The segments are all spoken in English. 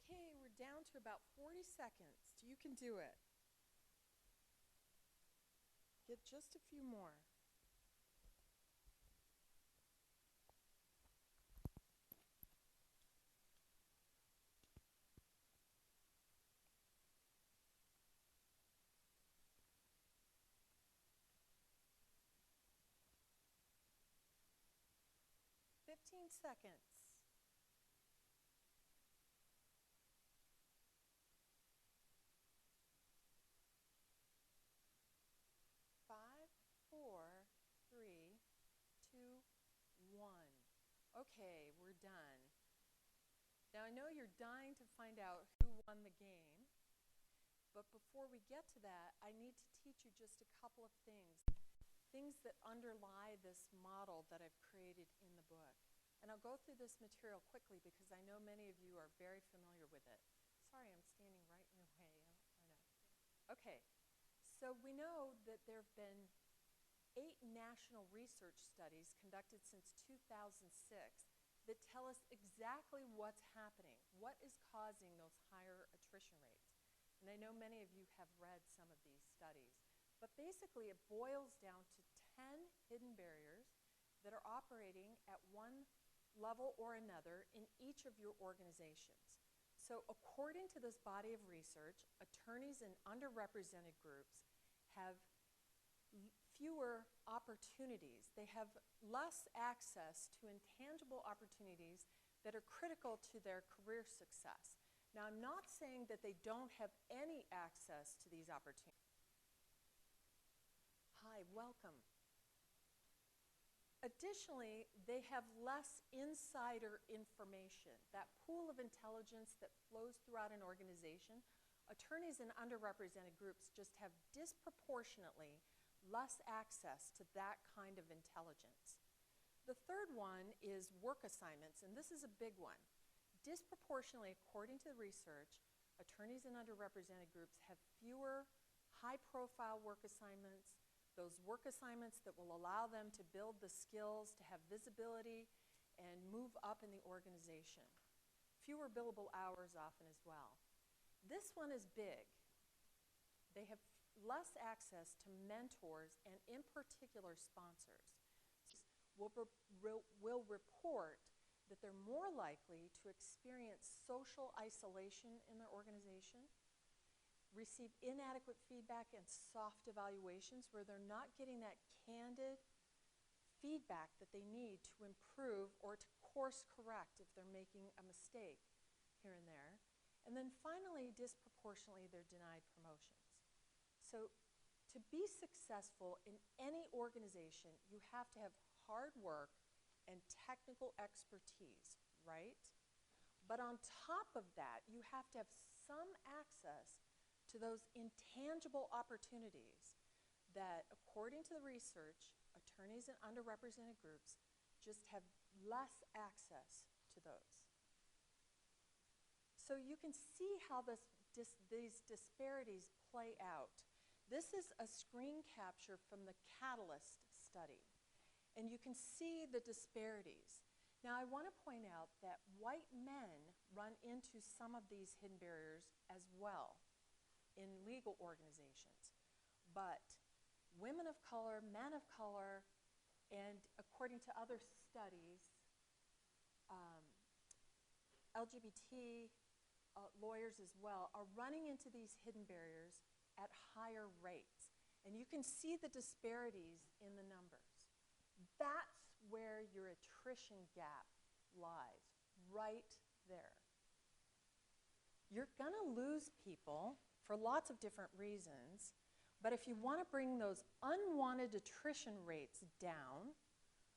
Okay, we're down to about 40 seconds. You can do it. Get just a few more. Fifteen seconds. 5, 4, 3, 2, 1. Okay, we're done. Now I know you're dying to find out who won the game, but before we get to that, I need to teach you just a couple of things that underlie this model that I've created in the book. And I'll go through this material quickly because I know many of you are very familiar with it. Sorry, I'm standing right in your way. I know. Okay, so we know that there have been 8 national research studies conducted since 2006 that tell us exactly what's happening, what is causing those higher attrition rates. And I know many of you have read some of these studies. But basically, it boils down to 10 hidden barriers that are operating at one level or another in each of your organizations. So according to this body of research, attorneys in underrepresented groups have fewer opportunities. They have less access to intangible opportunities that are critical to their career success. Now, I'm not saying that they don't have any access to these opportunities. Hi, welcome. Additionally, they have less insider information. That pool of intelligence that flows throughout an organization, attorneys in underrepresented groups just have disproportionately less access to that kind of intelligence. The third one is work assignments, and this is a big one. Disproportionately, according to the research, attorneys in underrepresented groups have fewer high-profile work assignments, those work assignments that will allow them to build the skills, to have visibility, and move up in the organization. Fewer billable hours often as well. This one is big. They have less access to mentors and, in particular, sponsors. Will report that they're more likely to experience social isolation in their organization, receive inadequate feedback and soft evaluations where they're not getting that candid feedback that they need to improve or to course correct if they're making a mistake here and there. And then finally, disproportionately, they're denied promotions. So to be successful in any organization, you have to have hard work and technical expertise, right? But on top of that, you have to have some access to those intangible opportunities that, according to the research, attorneys in underrepresented groups just have less access to those. So you can see how these disparities play out. This is a screen capture from the Catalyst study, and you can see the disparities. Now, I want to point out that white men run into some of these hidden barriers as well in legal organizations. But women of color, men of color, and according to other studies, LGBT lawyers as well are running into these hidden barriers at higher rates. And you can see the disparities in the numbers. That's where your attrition gap lies, right there. You're going to lose people for lots of different reasons, but if you want to bring those unwanted attrition rates down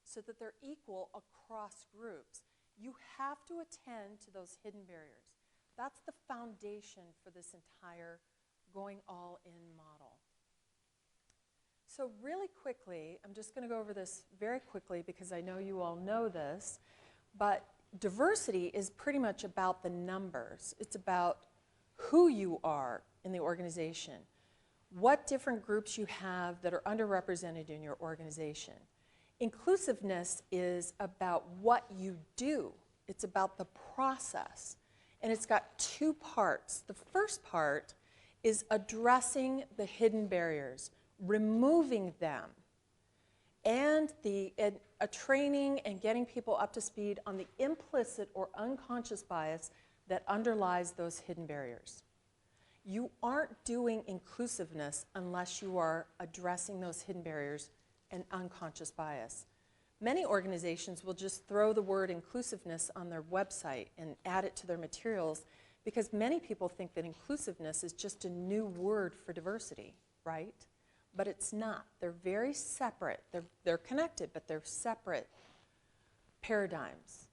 so so that they're equal across groups. You have to attend to those hidden barriers. That's the foundation for this entire going all in model. So really quickly, I'm just going to go over this very quickly because I know you all know this, but diversity is pretty much about the numbers. It's about who you are in the organization, what different groups you have that are underrepresented in your organization. Inclusiveness is about what you do. It's about the process. And it's got two parts. The first part is addressing the hidden barriers, removing them, and a training and getting people up to speed on the implicit or unconscious bias that underlies those hidden barriers. You aren't doing inclusiveness unless you are addressing those hidden barriers and unconscious bias. Many organizations will just throw the word inclusiveness on their website and add it to their materials because many people think that inclusiveness is just a new word for diversity, right? But it's not. They're very separate. They're connected, but they're separate paradigms.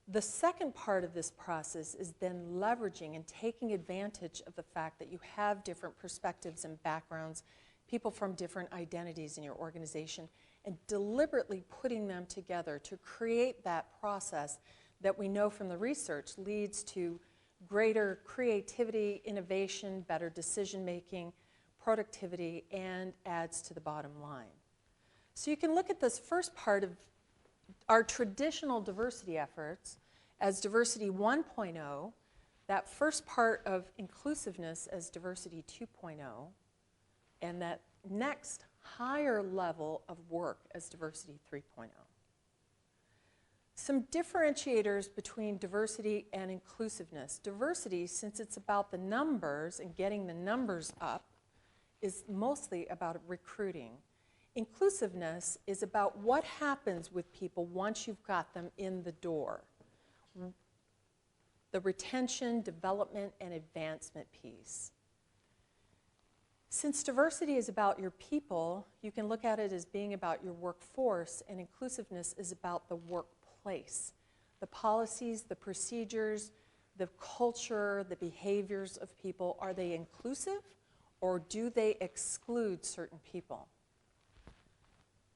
The second part of this process is then leveraging and taking advantage of the fact that you have different perspectives and backgrounds, people from different identities in your organization, and deliberately putting them together to create that process that we know from the research leads to greater creativity, innovation, better decision-making, productivity, and adds to the bottom line. So you can look at this first part of our traditional diversity efforts as diversity 1.0, that first part of inclusiveness as diversity 2.0, and that next higher level of work as diversity 3.0. Some differentiators between diversity and inclusiveness. Diversity, since it's about the numbers and getting the numbers up, is mostly about recruiting. Inclusiveness is about what happens with people once you've got them in the door. The retention, development, and advancement piece. Since diversity is about your people, you can look at it as being about your workforce, and inclusiveness is about the workplace. The policies, the procedures, the culture, the behaviors of people, are they inclusive or do they exclude certain people?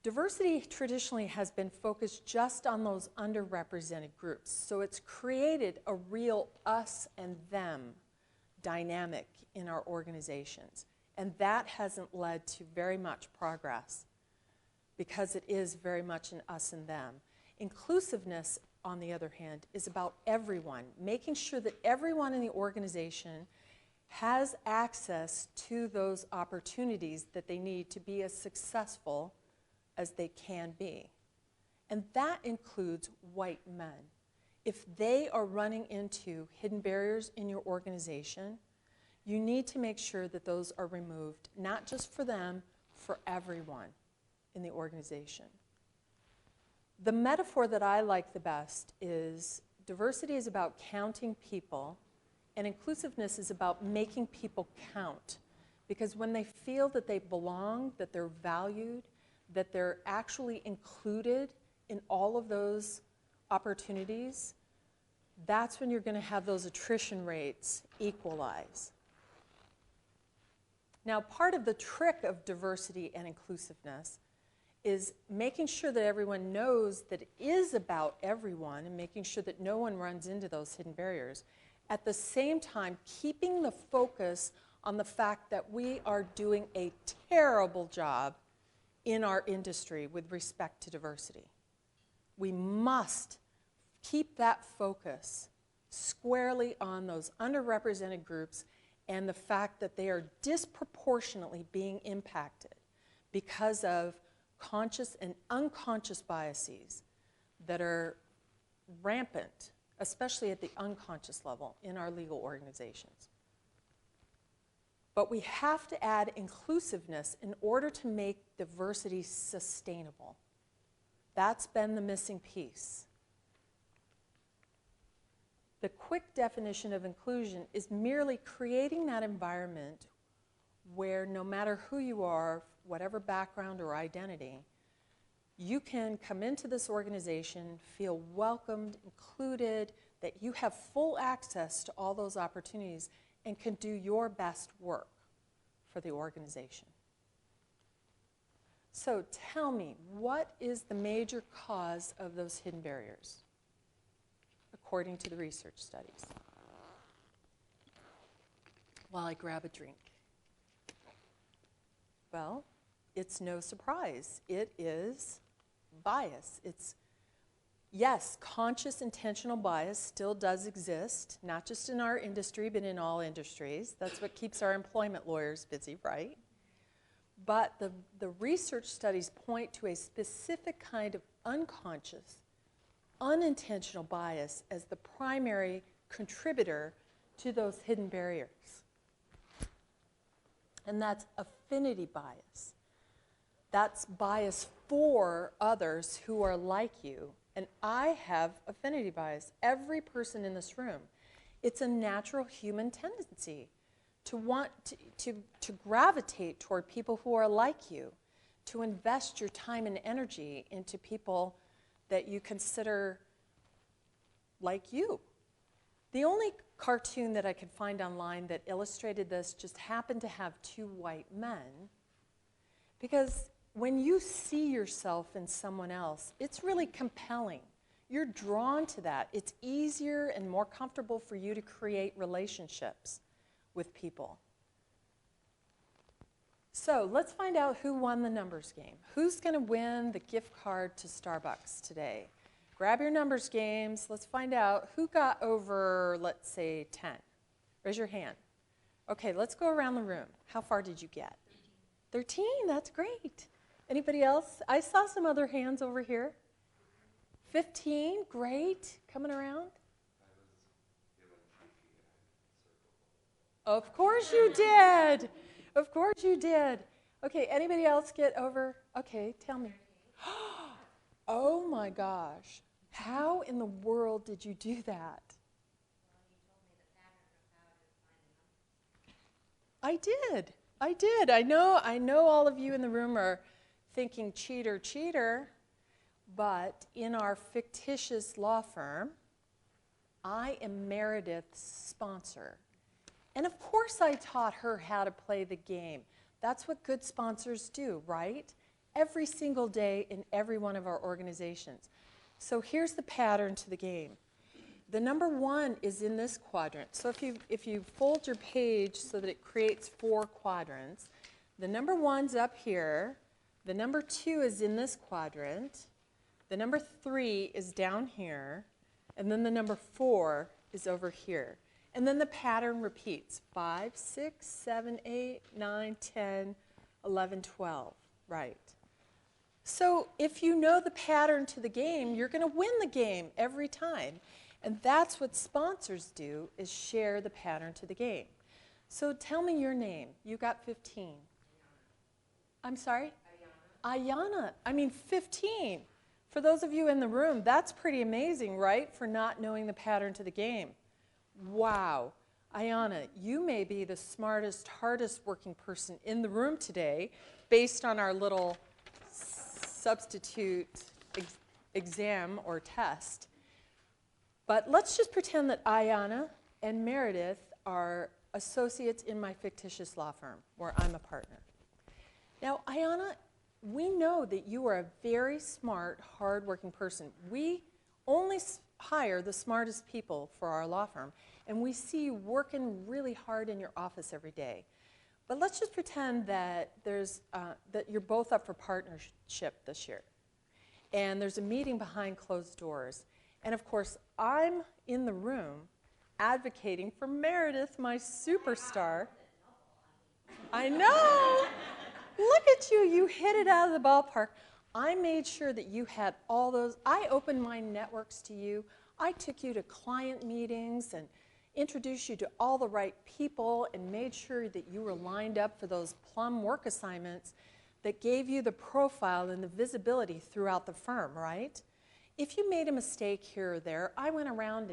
Diversity traditionally has been focused just on those underrepresented groups, so it's created a real us and them dynamic in our organizations. And that hasn't led to very much progress because it is very much an us and them. Inclusiveness, on the other hand, is about everyone, making sure that everyone in the organization has access to those opportunities that they need to be as successful as they can be. And that includes white men. If they are running into hidden barriers in your organization, you need to make sure that those are removed, not just for them, for everyone in the organization. The metaphor that I like the best is diversity is about counting people, and inclusiveness is about making people count. Because when they feel that they belong, that they're valued, that they're actually included in all of those opportunities, that's when you're going to have those attrition rates equalize. Now, part of the trick of diversity and inclusiveness is making sure that everyone knows that it is about everyone and making sure that no one runs into those hidden barriers. At the same time, keeping the focus on the fact that we are doing a terrible job in our industry with respect to diversity. We must keep that focus squarely on those underrepresented groups and the fact that they are disproportionately being impacted because of conscious and unconscious biases that are rampant, especially at the unconscious level in our legal organizations. But we have to add inclusiveness in order to make diversity sustainable. That's been the missing piece. The quick definition of inclusion is merely creating that environment where no matter who you are, whatever background or identity, you can come into this organization, feel welcomed, included, that you have full access to all those opportunities and can do your best work for the organization. So tell me, what is the major cause of those hidden barriers, according to the research studies? While I grab a drink. Well, it's no surprise. It is bias. It's, yes, conscious intentional bias still does exist, not just in our industry, but in all industries. That's what keeps our employment lawyers busy, right? But the research studies point to a specific kind of unconscious, unintentional bias as the primary contributor to those hidden barriers. And that's affinity bias. That's bias for others who are like you. And I have affinity bias. Every person in this room. It's a natural human tendency to want to gravitate toward people who are like you, to invest your time and energy into people that you consider like you. The only cartoon that I could find online that illustrated this just happened to have two white men, because when you see yourself in someone else, it's really compelling. You're drawn to that. It's easier and more comfortable for you to create relationships with people. So let's find out who won the numbers game. Who's going to win the gift card to Starbucks today? Grab your numbers games. Let's find out who got over, let's say, 10. Raise your hand. Okay, let's go around the room. How far did you get? 13, that's great. Anybody else? I saw some other hands over here. 15, great. Coming around? Of course you did. Of course you did. Okay, anybody else get over? Okay, tell me. Oh my gosh. How in the world did you do that? I did. I know all of you in the room are thinking cheater, cheater, but in our fictitious law firm, I am Meredith's sponsor. And of course I taught her how to play the game. That's what good sponsors do, right? Every single day in every one of our organizations. So here's the pattern to the game. The number 1 is in this quadrant. So if you fold your page so that it creates 4 quadrants, the number 1's up here, the number 2 is in this quadrant, the number 3 is down here, and then the number 4 is over here. And then the pattern repeats, 5, 6, 7, 8, 9, 10, 11, 12, right. So if you know the pattern to the game, you're going to win the game every time. And that's what sponsors do, is share the pattern to the game. So tell me your name. You got 15. I'm sorry? Ayana. I mean, 15. For those of you in the room, that's pretty amazing, right? For not knowing the pattern to the game. Wow. Ayana, you may be the smartest, hardest working person in the room today, based on our little substitute exam or test. But let's just pretend that Ayana and Meredith are associates in my fictitious law firm, where I'm a partner. Now, Ayana, we know that you are a very smart, hard-working person. We only hire the smartest people for our law firm, and we see you working really hard in your office every day. But let's just pretend that that you're both up for partnership this year, and there's a meeting behind closed doors. And of course, I'm in the room advocating for Meredith, my superstar. I know! Look at you, you hit it out of the ballpark. I made sure that you had all those. I opened my networks to you. I took you to client meetings and introduced you to all the right people and made sure that you were lined up for those plum work assignments that gave you the profile and the visibility throughout the firm, right? If you made a mistake here or there, I went around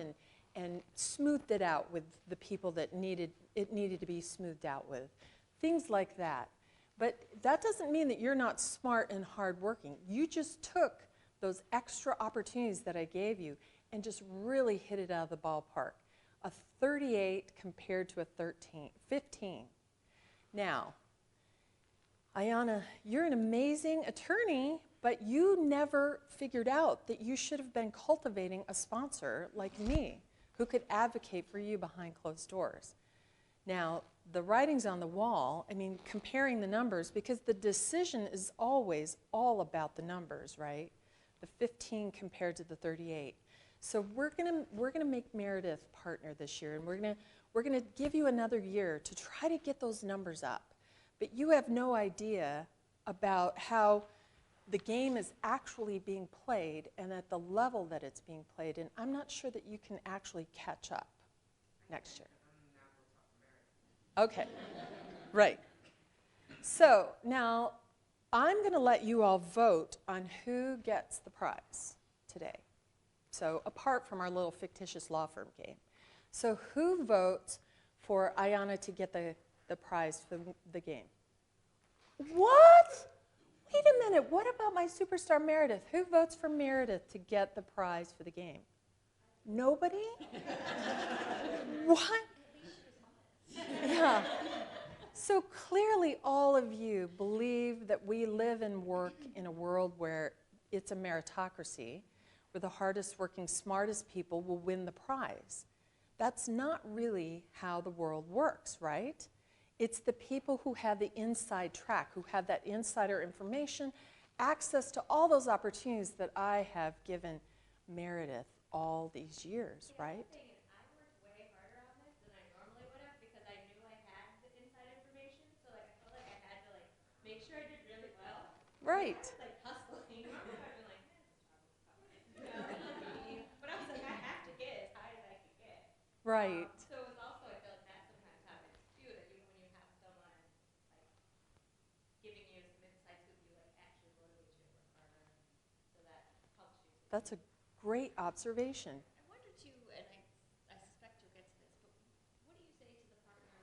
and smoothed it out with the people that it needed to be smoothed out with. Things like that. But that doesn't mean that you're not smart and hardworking. You just took those extra opportunities that I gave you and just really hit it out of the ballpark. A 38 compared to a 15. Now, Ayana, you're an amazing attorney, but you never figured out that you should have been cultivating a sponsor like me who could advocate for you behind closed doors. Now, the writing's on the wall. I mean, comparing the numbers, because the decision is always all about the numbers, right? The 15 compared to the 38. So we're gonna make Meredith partner this year, and we're gonna give you another year to try to get those numbers up. But you have no idea about how the game is actually being played and at the level that it's being played, and I'm not sure that you can actually catch up next year. Okay, right. So now I'm going to let you all vote on who gets the prize today. So apart from our little fictitious law firm game. So who votes for Ayana to get the prize for the game? What? Wait a minute, what about my superstar Meredith? Who votes for Meredith to get the prize for the game? Nobody? What? Yeah. So clearly all of you believe that we live and work in a world where it's a meritocracy, where the hardest working, smartest people will win the prize. That's not really how the world works, right? It's the people who have the inside track, who have that insider information, access to all those opportunities that I have given Meredith all these years, right? The thing is, I worked way harder on this than I normally would have because I knew I had the inside information. So like I felt like I had to like make sure I did really well. Right. I was like hustling. Normally I'd been like, but I was like, I have to get as high as I can get. Right. So it was also, I feel like that sometimes happens too, that even when you have someone like giving you some insights with you, like actually motivates you to work harder. So that helps you. That's a great observation. I wonder too, and I suspect you'll get to this, but what do you say to the partner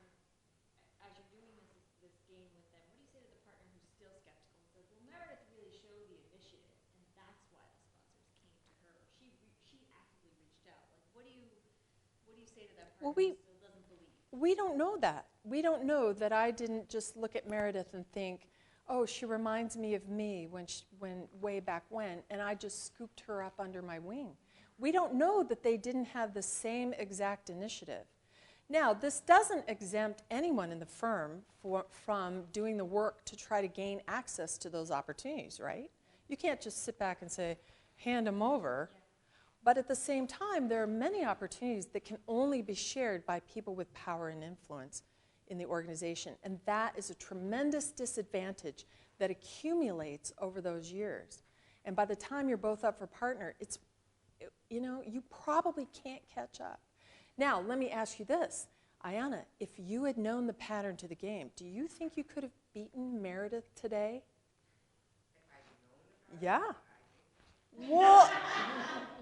as you're doing this game with them? What do you say to the partner who's still skeptical and says, well, Meredith really showed the initiative, and that's why the sponsors came to her. She actively reached out. Like, what do you say to that partner who still doesn't believe? We don't know that. We don't know that I didn't just look at Meredith and think, oh, she reminds me of me when way back when, and I just scooped her up under my wing. We don't know that they didn't have the same exact initiative. Now, this doesn't exempt anyone in the firm from doing the work to try to gain access to those opportunities, right? You can't just sit back and say, hand them over. But at the same time, there are many opportunities that can only be shared by people with power and influence in the organization. And that is a tremendous disadvantage that accumulates over those years. And by the time you're both up for partner, you probably can't catch up. Now, let me ask you this. Ayana, if you had known the pattern to the game, do you think you could have beaten Meredith today? If I'd known the pattern? Yeah. Well,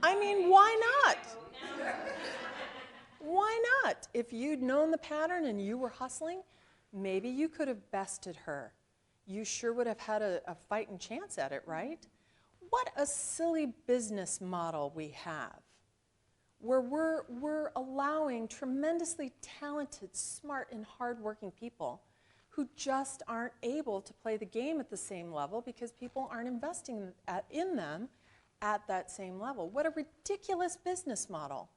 I mean, why not? Why not? If you'd known the pattern and you were hustling, maybe you could have bested her. You sure would have had a fighting chance at it, right? What a silly business model we have, where we're allowing tremendously talented, smart, and hardworking people who just aren't able to play the game at the same level because people aren't investing in them at that same level. What a ridiculous business model.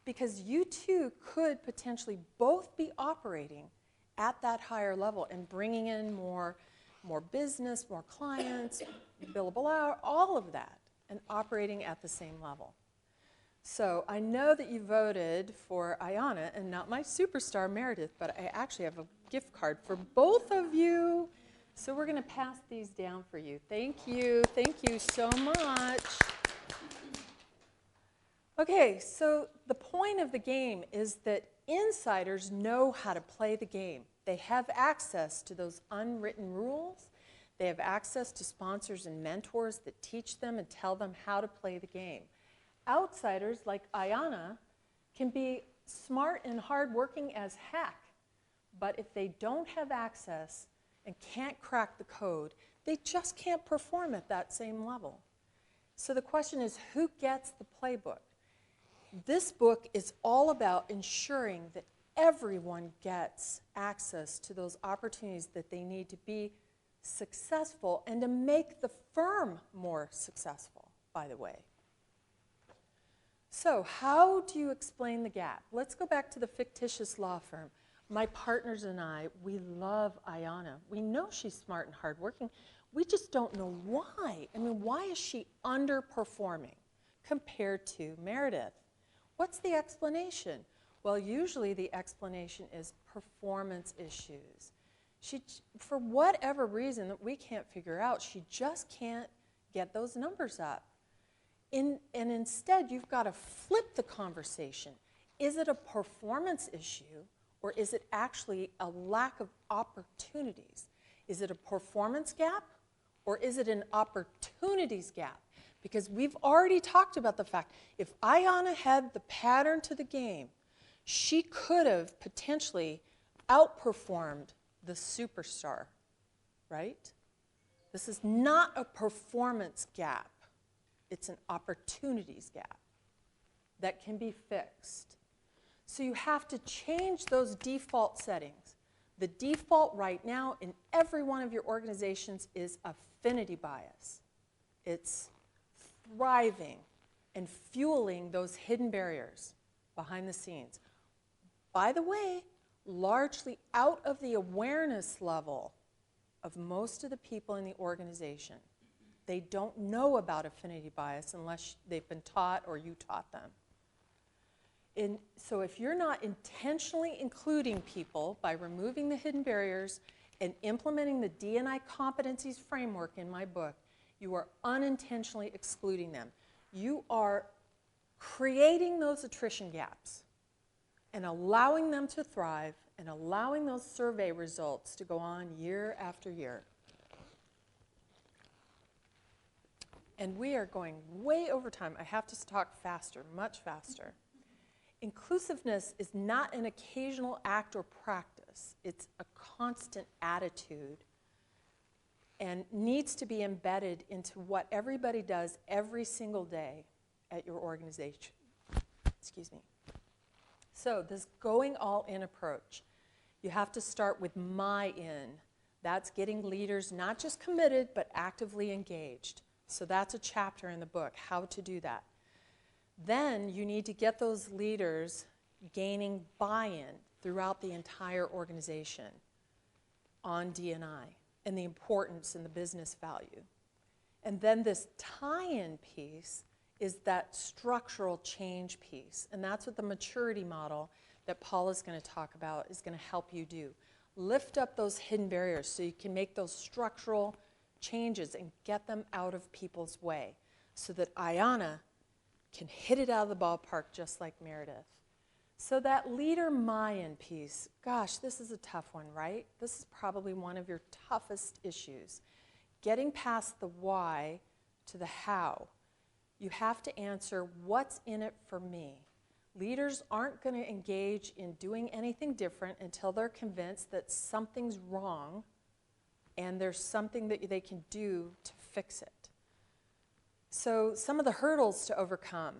Because you two could potentially both be operating at that higher level and bringing in more business, more clients, billable hour, all of that, and operating at the same level. So I know that you voted for Ayana and not my superstar Meredith, but I actually have a gift card for both of you. So we're going to pass these down for you. Thank you so much. Okay, so the point of the game is that insiders know how to play the game. They have access to those unwritten rules. They have access to sponsors and mentors that teach them and tell them how to play the game. Outsiders like Ayana can be smart and hardworking as heck, but if they don't have access and can't crack the code, they just can't perform at that same level. So the question is, who gets the playbook? This book is all about ensuring that everyone gets access to those opportunities that they need to be successful and to make the firm more successful, by the way. So how do you explain the gap? Let's go back to the fictitious law firm. My partners and I, we love Ayanna. We know she's smart and hardworking. We just don't know why. I mean, why is she underperforming compared to Meredith? What's the explanation? Well, usually the explanation is performance issues. She, for whatever reason that we can't figure out, she just can't get those numbers up. And instead, you've got to flip the conversation. Is it a performance issue, or is it actually a lack of opportunities? Is it a performance gap, or is it an opportunities gap? Because we've already talked about the fact, if Ayanna had the pattern to the game, she could have potentially outperformed the superstar, right? This is not a performance gap. It's an opportunities gap that can be fixed. So you have to change those default settings. The default right now in every one of your organizations is affinity bias. It's thriving and fueling those hidden barriers behind the scenes. By the way, largely out of the awareness level of most of the people in the organization. They don't know about affinity bias unless they've been taught or you taught them. And so if you're not intentionally including people by removing the hidden barriers and implementing the Dni Competencies Framework in my book, you are unintentionally excluding them. You are creating those attrition gaps and allowing them to thrive and allowing those survey results to go on year after year. And we are going way over time. I have to talk faster, much faster. Inclusiveness is not an occasional act or practice. It's a constant attitude and needs to be embedded into what everybody does every single day at your organization. Excuse me. So this going all in approach, you have to start with my in. That's getting leaders not just committed, but actively engaged. So that's a chapter in the book, how to do that. Then you need to get those leaders gaining buy-in throughout the entire organization on D&I and the importance and the business value. And then this tie-in piece is that structural change piece. And that's what the maturity model that Paul is going to talk about is going to help you do. Lift up those hidden barriers so you can make those structural changes and get them out of people's way so that Ayanna can hit it out of the ballpark just like Meredith. So that leader Mayan piece, gosh, this is a tough one, right? This is probably one of your toughest issues. Getting past the why to the how. You have to answer what's in it for me. Leaders aren't going to engage in doing anything different until they're convinced that something's wrong and there's something that they can do to fix it. So some of the hurdles to overcome.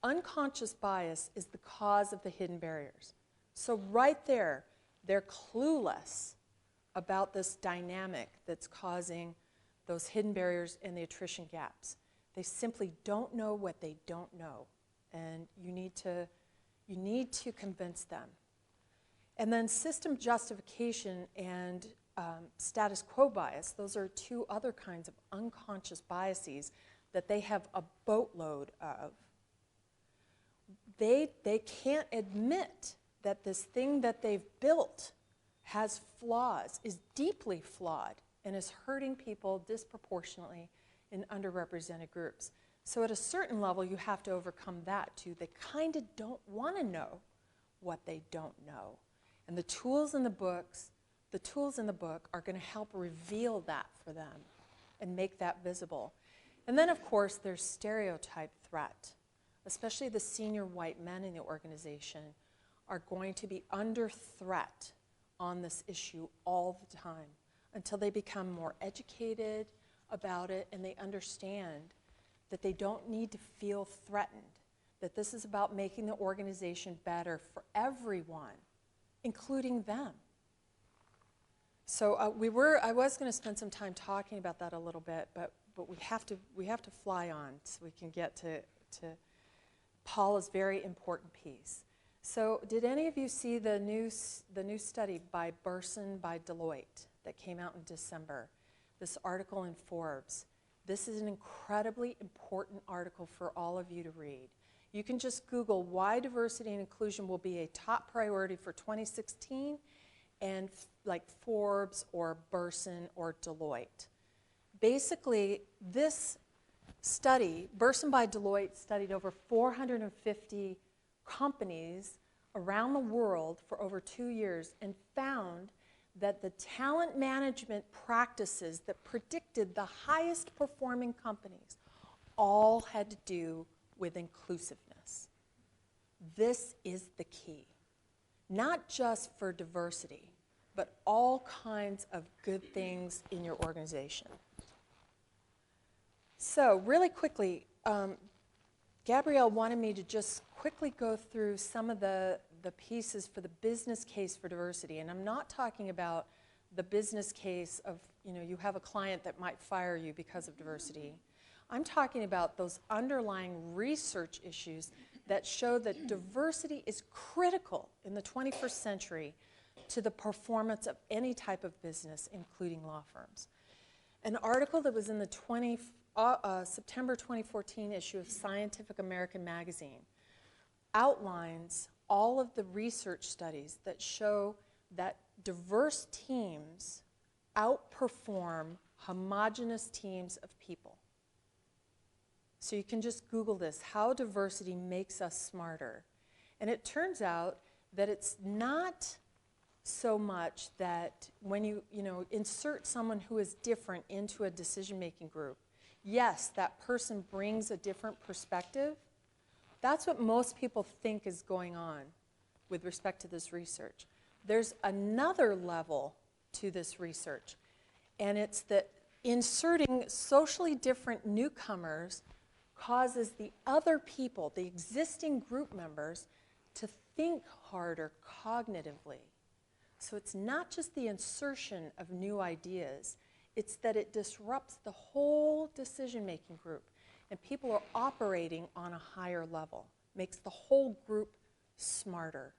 Unconscious bias is the cause of the hidden barriers. So right there, they're clueless about this dynamic that's causing those hidden barriers and the attrition gaps. They simply don't know what they don't know, and you need to convince them. And then system justification and status quo bias, those are two other kinds of unconscious biases that they have a boatload of. They can't admit that this thing that they've built has flaws, is deeply flawed, and is hurting people disproportionately in underrepresented groups. So at a certain level, you have to overcome that too. They kind of don't want to know what they don't know. And the tools in the book are going to help reveal that for them and make that visible. And then, of course, there's stereotype threat. Especially the senior white men in the organization are going to be under threat on this issue all the time. until they become more educated about it and they understand that they don't need to feel threatened, that this is about making the organization better for everyone, including them. So I was going to spend some time talking about that a little bit, but we have to fly on so we can get to Paula's very important piece. So did any of you see the new study by Burson by Deloitte that came out in December? This article in Forbes. This is an incredibly important article for all of you to read. You can just Google why diversity and inclusion will be a top priority for 2016, and like Forbes or Burson or Deloitte. Basically, this study, Burson by Deloitte studied over 450 companies around the world for over 2 years and found that the talent management practices that predicted the highest performing companies all had to do with inclusiveness. This is the key, not just for diversity, but all kinds of good things in your organization. So really quickly, Gabrielle wanted me to just quickly go through some of the pieces for the business case for diversity. And I'm not talking about the business case of, you have a client that might fire you because of diversity. I'm talking about those underlying research issues that show that diversity is critical in the 21st century to the performance of any type of business, including law firms. An article that was in the September 2014 issue of Scientific American magazine outlines all of the research studies that show that diverse teams outperform homogeneous teams of people. So you can just Google this, how diversity makes us smarter. And it turns out that it's not so much that when you insert someone who is different into a decision-making group, yes, that person brings a different perspective. That's what most people think is going on with respect to this research. There's another level to this research, and it's that inserting socially different newcomers causes the other people, the existing group members, to think harder cognitively. So it's not just the insertion of new ideas, it's that it disrupts the whole decision-making group, and people are operating on a higher level, makes the whole group smarter.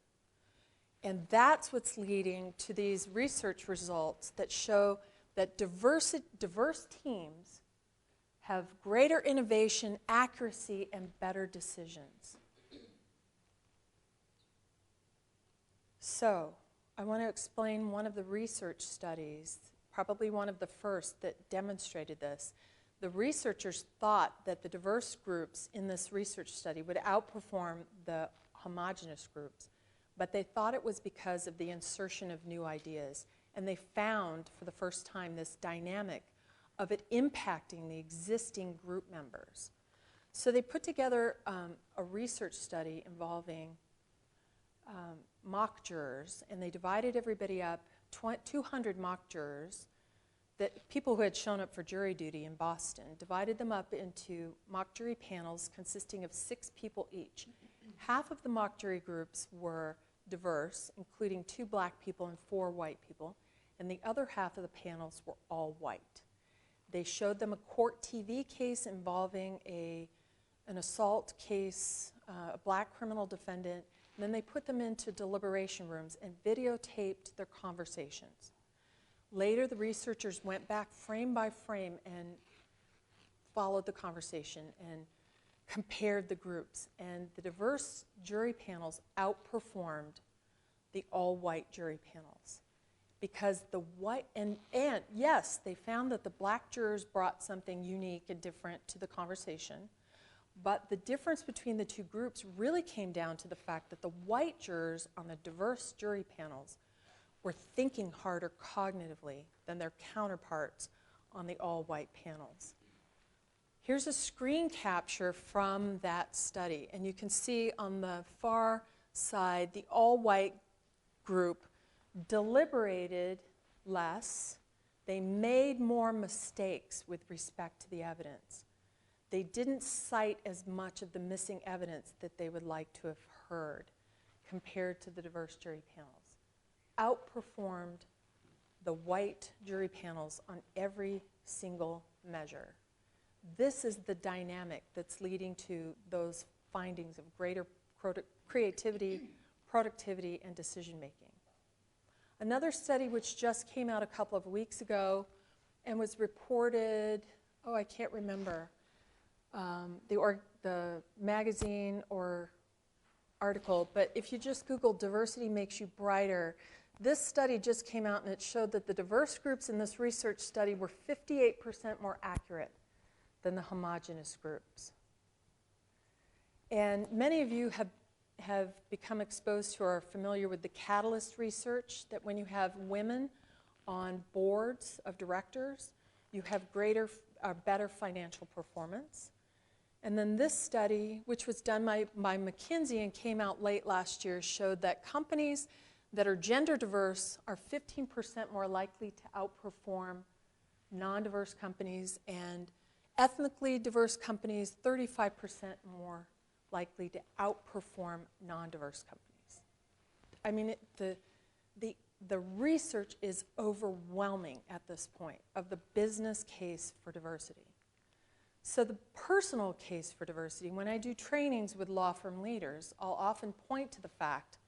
And that's what's leading to these research results that show that diverse teams have greater innovation, accuracy, and better decisions. So, I want to explain one of the research studies, probably one of the first that demonstrated this. The researchers thought that the diverse groups in this research study would outperform the homogeneous groups, but they thought it was because of the insertion of new ideas. And they found, for the first time, this dynamic of it impacting the existing group members. So they put together a research study involving mock jurors, and they divided everybody up, 200 mock jurors, that people who had shown up for jury duty in Boston, divided them up into mock jury panels consisting of 6 people each. Half of the mock jury groups were diverse, including 2 black people and 4 white people, and the other half of the panels were all white. They showed them a court TV case involving an assault case, a black criminal defendant, and then they put them into deliberation rooms and videotaped their conversations. Later, the researchers went back frame by frame and followed the conversation and compared the groups. And the diverse jury panels outperformed the all-white jury panels. Because the white, and yes, they found that the black jurors brought something unique and different to the conversation, but the difference between the two groups really came down to the fact that the white jurors on the diverse jury panels were thinking harder cognitively than their counterparts on the all-white panels. Here's a screen capture from that study, and you can see on the far side the all-white group deliberated less, They made more mistakes with respect to the evidence. They didn't cite as much of the missing evidence that they would like to have heard compared to the diverse jury panels. Outperformed the white jury panels on every single measure. This is the dynamic that's leading to those findings of greater creativity, productivity, and decision-making. Another study which just came out a couple of weeks ago and was reported, oh, I can't remember, the magazine or article, but if you just Google diversity makes you brighter, this study just came out and it showed that the diverse groups in this research study were 58% more accurate than the homogeneous groups. And many of you have become exposed to or are familiar with the catalyst research, that when you have women on boards of directors, you have better financial performance. And then this study, which was done by McKinsey and came out late last year, showed that companies that are gender diverse are 15% more likely to outperform non-diverse companies, and ethnically diverse companies 35% more likely to outperform non-diverse companies. I mean, the research is overwhelming at this point of the business case for diversity. So the personal case for diversity, when I do trainings with law firm leaders, I'll often point to the fact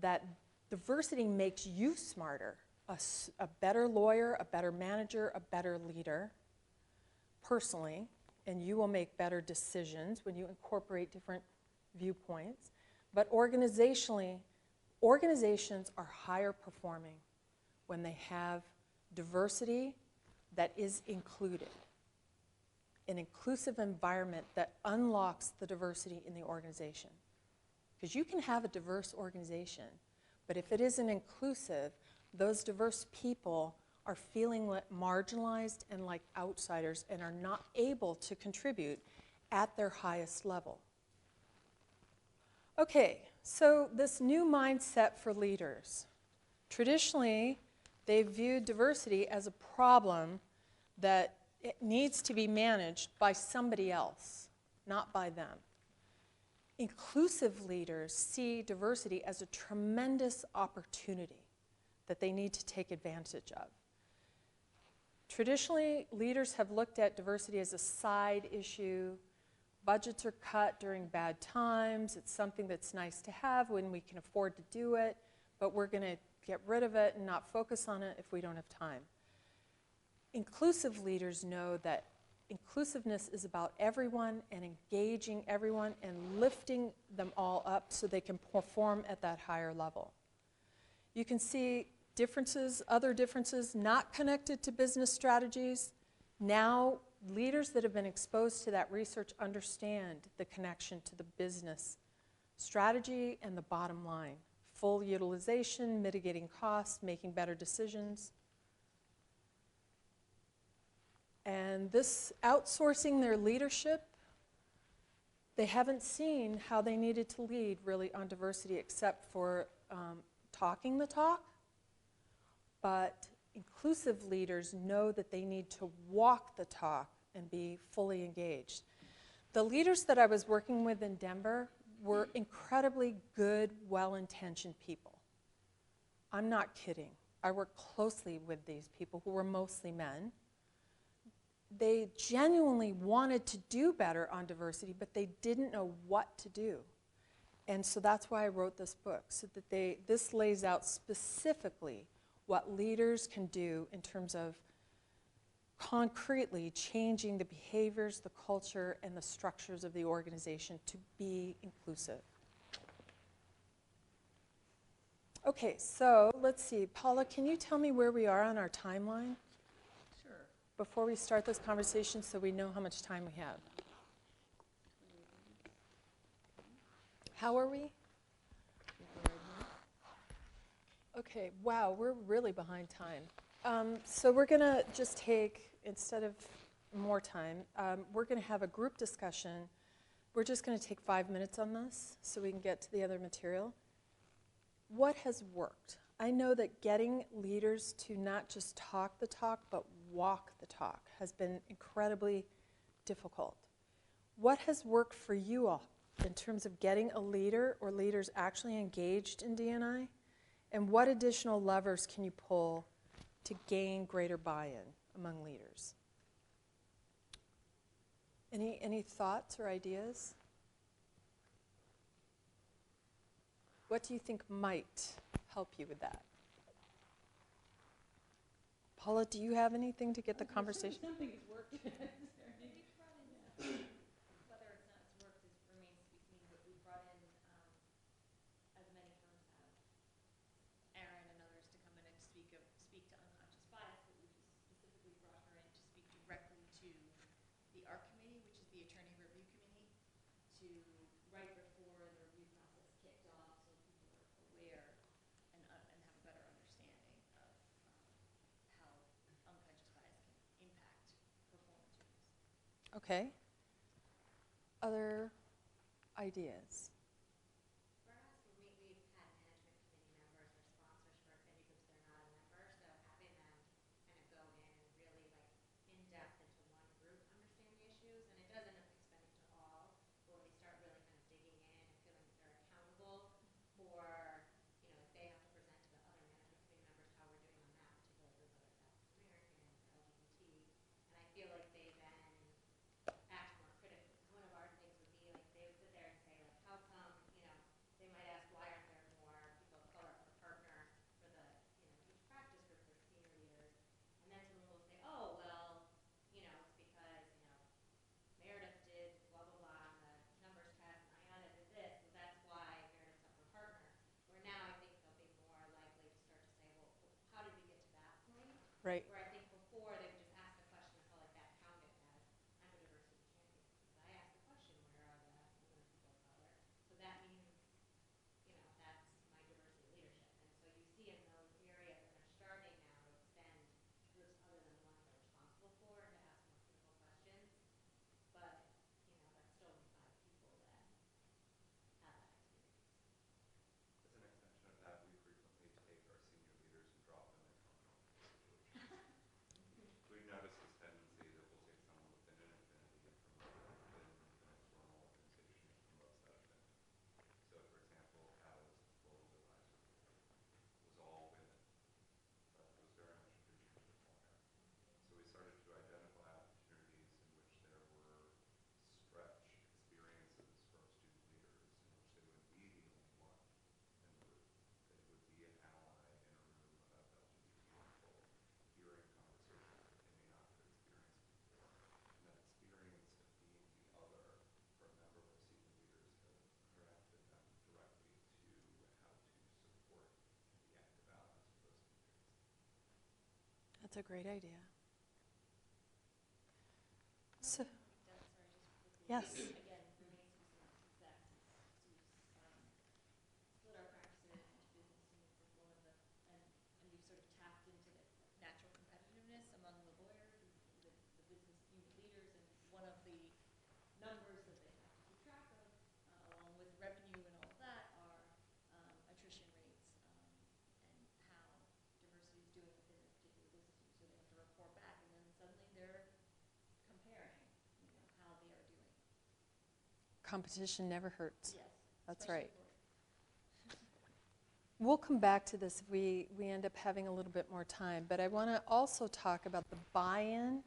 that diversity makes you smarter, a better lawyer, a better manager, a better leader, personally, and you will make better decisions when you incorporate different viewpoints. But organizationally, organizations are higher performing when they have diversity that is included. An inclusive environment that unlocks the diversity in the organization. Because you can have a diverse organization, but if it isn't inclusive, those diverse people are feeling marginalized and like outsiders and are not able to contribute at their highest level. Okay, so this new mindset for leaders. Traditionally, they viewed diversity as a problem that it needs to be managed by somebody else, not by them. Inclusive leaders see diversity as a tremendous opportunity that they need to take advantage of. Traditionally, leaders have looked at diversity as a side issue. Budgets are cut during bad times. It's something that's nice to have when we can afford to do it, but we're going to get rid of it and not focus on it if we don't have time. Inclusive leaders know that inclusiveness is about everyone and engaging everyone and lifting them all up so they can perform at that higher level. You can see differences, other differences not connected to business strategies. Now, leaders that have been exposed to that research understand the connection to the business strategy and the bottom line. Full utilization, mitigating costs, making better decisions. And this outsourcing their leadership, they haven't seen how they needed to lead really on diversity except for talking the talk. But inclusive leaders know that they need to walk the talk and be fully engaged. The leaders that I was working with in Denver were incredibly good, well-intentioned people. I'm not kidding. I worked closely with these people who were mostly men. They genuinely wanted to do better on diversity, but they didn't know what to do. And so that's why I wrote this book, so that this lays out specifically what leaders can do in terms of concretely changing the behaviors, the culture, and the structures of the organization to be inclusive. Okay, so let's see. Paula, can you tell me where we are on our timeline? Sure. Before we start this conversation so we know how much time we have. How are we? Okay, wow, we're really behind time. So we're going to just take, instead of more time, we're going to have a group discussion. We're just going to take 5 minutes on this so we can get to the other material. What has worked? I know that getting leaders to not just talk the talk, but walk the talk has been incredibly difficult. What has worked for you all in terms of getting a leader or leaders actually engaged in D&I? And what additional levers can you pull to gain greater buy-in among leaders? Any thoughts or ideas? What do you think might help you with that? Paula, do you have anything to get the conversation? Something has worked. We've brought in, whether it's not it's worked is remains to be seen, but we've brought in, as many firms have, Erin and others to come in and speak to unconscious bias, but we've specifically brought her in to speak directly to the ARC committee, which is the attorney review committee, to right before the review process kicked off, so people are aware and have a better understanding of how unconscious bias can impact performance reviews. Okay. Other ideas? For us, we've had management committee members or sponsors for affinity groups that are not a member, so having them kind of go in and really like in depth into one group understand the issues, and it does end up expanding to all, but when they start really kind of digging in and feeling that they're accountable for, you know, if they have to present to the other management committee members how we're doing on that particular group, whether it's African American or LGBT, and I feel like they then act more critically. Because one of our things would be like they would sit there and say like, how come, you know, they might ask why aren't there more people of color for partner for the, you know, each practice group for senior leaders, and then someone will say, oh well, you know, it's because, you know, Meredith did blah blah blah on the numbers test and Ayana did this, so that's why Meredith's up for partner. Where now I think they'll be more likely to start to say, well, how did we get to that point? Right. Where I think before they would just ask the question and felt like that counted as I'm a diversity champion. Because I asked the question, where are the women people of color? So that means, you know, that's my diversity leadership. And so you see in those areas that are starting now to extend to groups other than the ones they're responsible for and to ask more critical questions. But, you know, that's still only 5 people that have that experience. As an extension of that, we frequently take our senior leaders and drop them in conflict situations. We've noticed this tendency that we'll take someone within an affinity and promote them within an external organization that promotes that affinity. So, for example, Alice, the Global Advisory Board, was all women, but it was very much a dream to acquire. So we started to identify opportunities in which there were stretch experiences for our student leaders in which they would be the only one in the room. They would be an ally in a room of LGBT people, hearing conversations that they may not have experienced before. And that experience of being the other for a member of our senior leaders has crafted them directly to how to support and be active allies for those leaders. That's a great idea. So, yes. Again, remains to be seen success is to split our practices into business units as one of the, and we've sort of tapped into the natural competitiveness among the lawyers, the business unit leaders, and one of the numbers that they have to keep track of, along with revenue and all of that, are attrition rates and how diversity is doing within their particular business unit. So they have to report back, and then suddenly they're comparing, you know, how they are doing. Competition never hurts. Yes. That's especially right. for- We'll come back to this if we end up having a little bit more time, but I want to also talk about the buy-in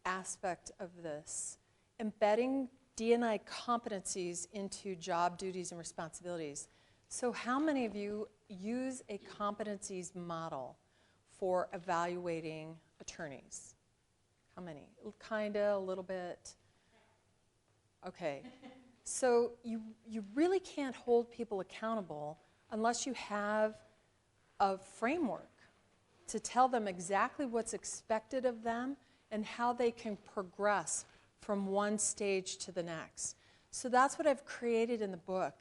aspect of this, embedding D&I competencies into job duties and responsibilities. So how many of you use a competencies model for evaluating attorneys? How many? Kinda, a little bit? Okay. So you really can't hold people accountable unless you have a framework to tell them exactly what's expected of them and how they can progress from one stage to the next. So that's what I've created in the book,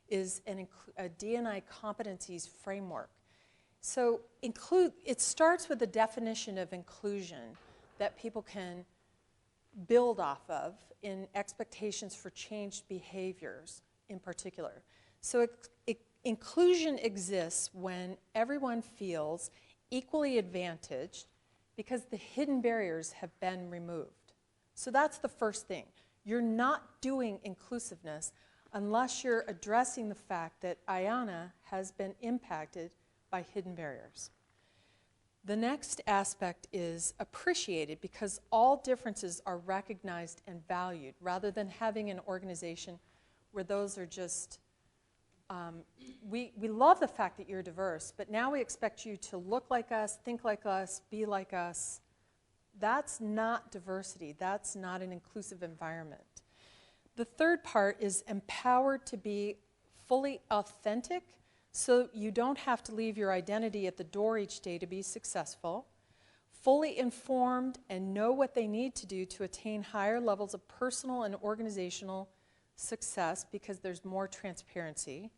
is a D&I competencies framework. So it starts with the definition of inclusion that people can build off of in expectations for changed behaviors in particular. So it inclusion exists when everyone feels equally advantaged because the hidden barriers have been removed. So that's the first thing. You're not doing inclusiveness unless you're addressing the fact that Ayana has been impacted by hidden barriers. The next aspect is appreciated because all differences are recognized and valued rather than having an organization where those are just, we love the fact that you're diverse, but now we expect you to look like us, think like us, be like us. That's not diversity. That's not an inclusive environment. The third part is empowered to be fully authentic, so you don't have to leave your identity at the door each day to be successful, fully informed and know what they need to do to attain higher levels of personal and organizational success because there's more transparency,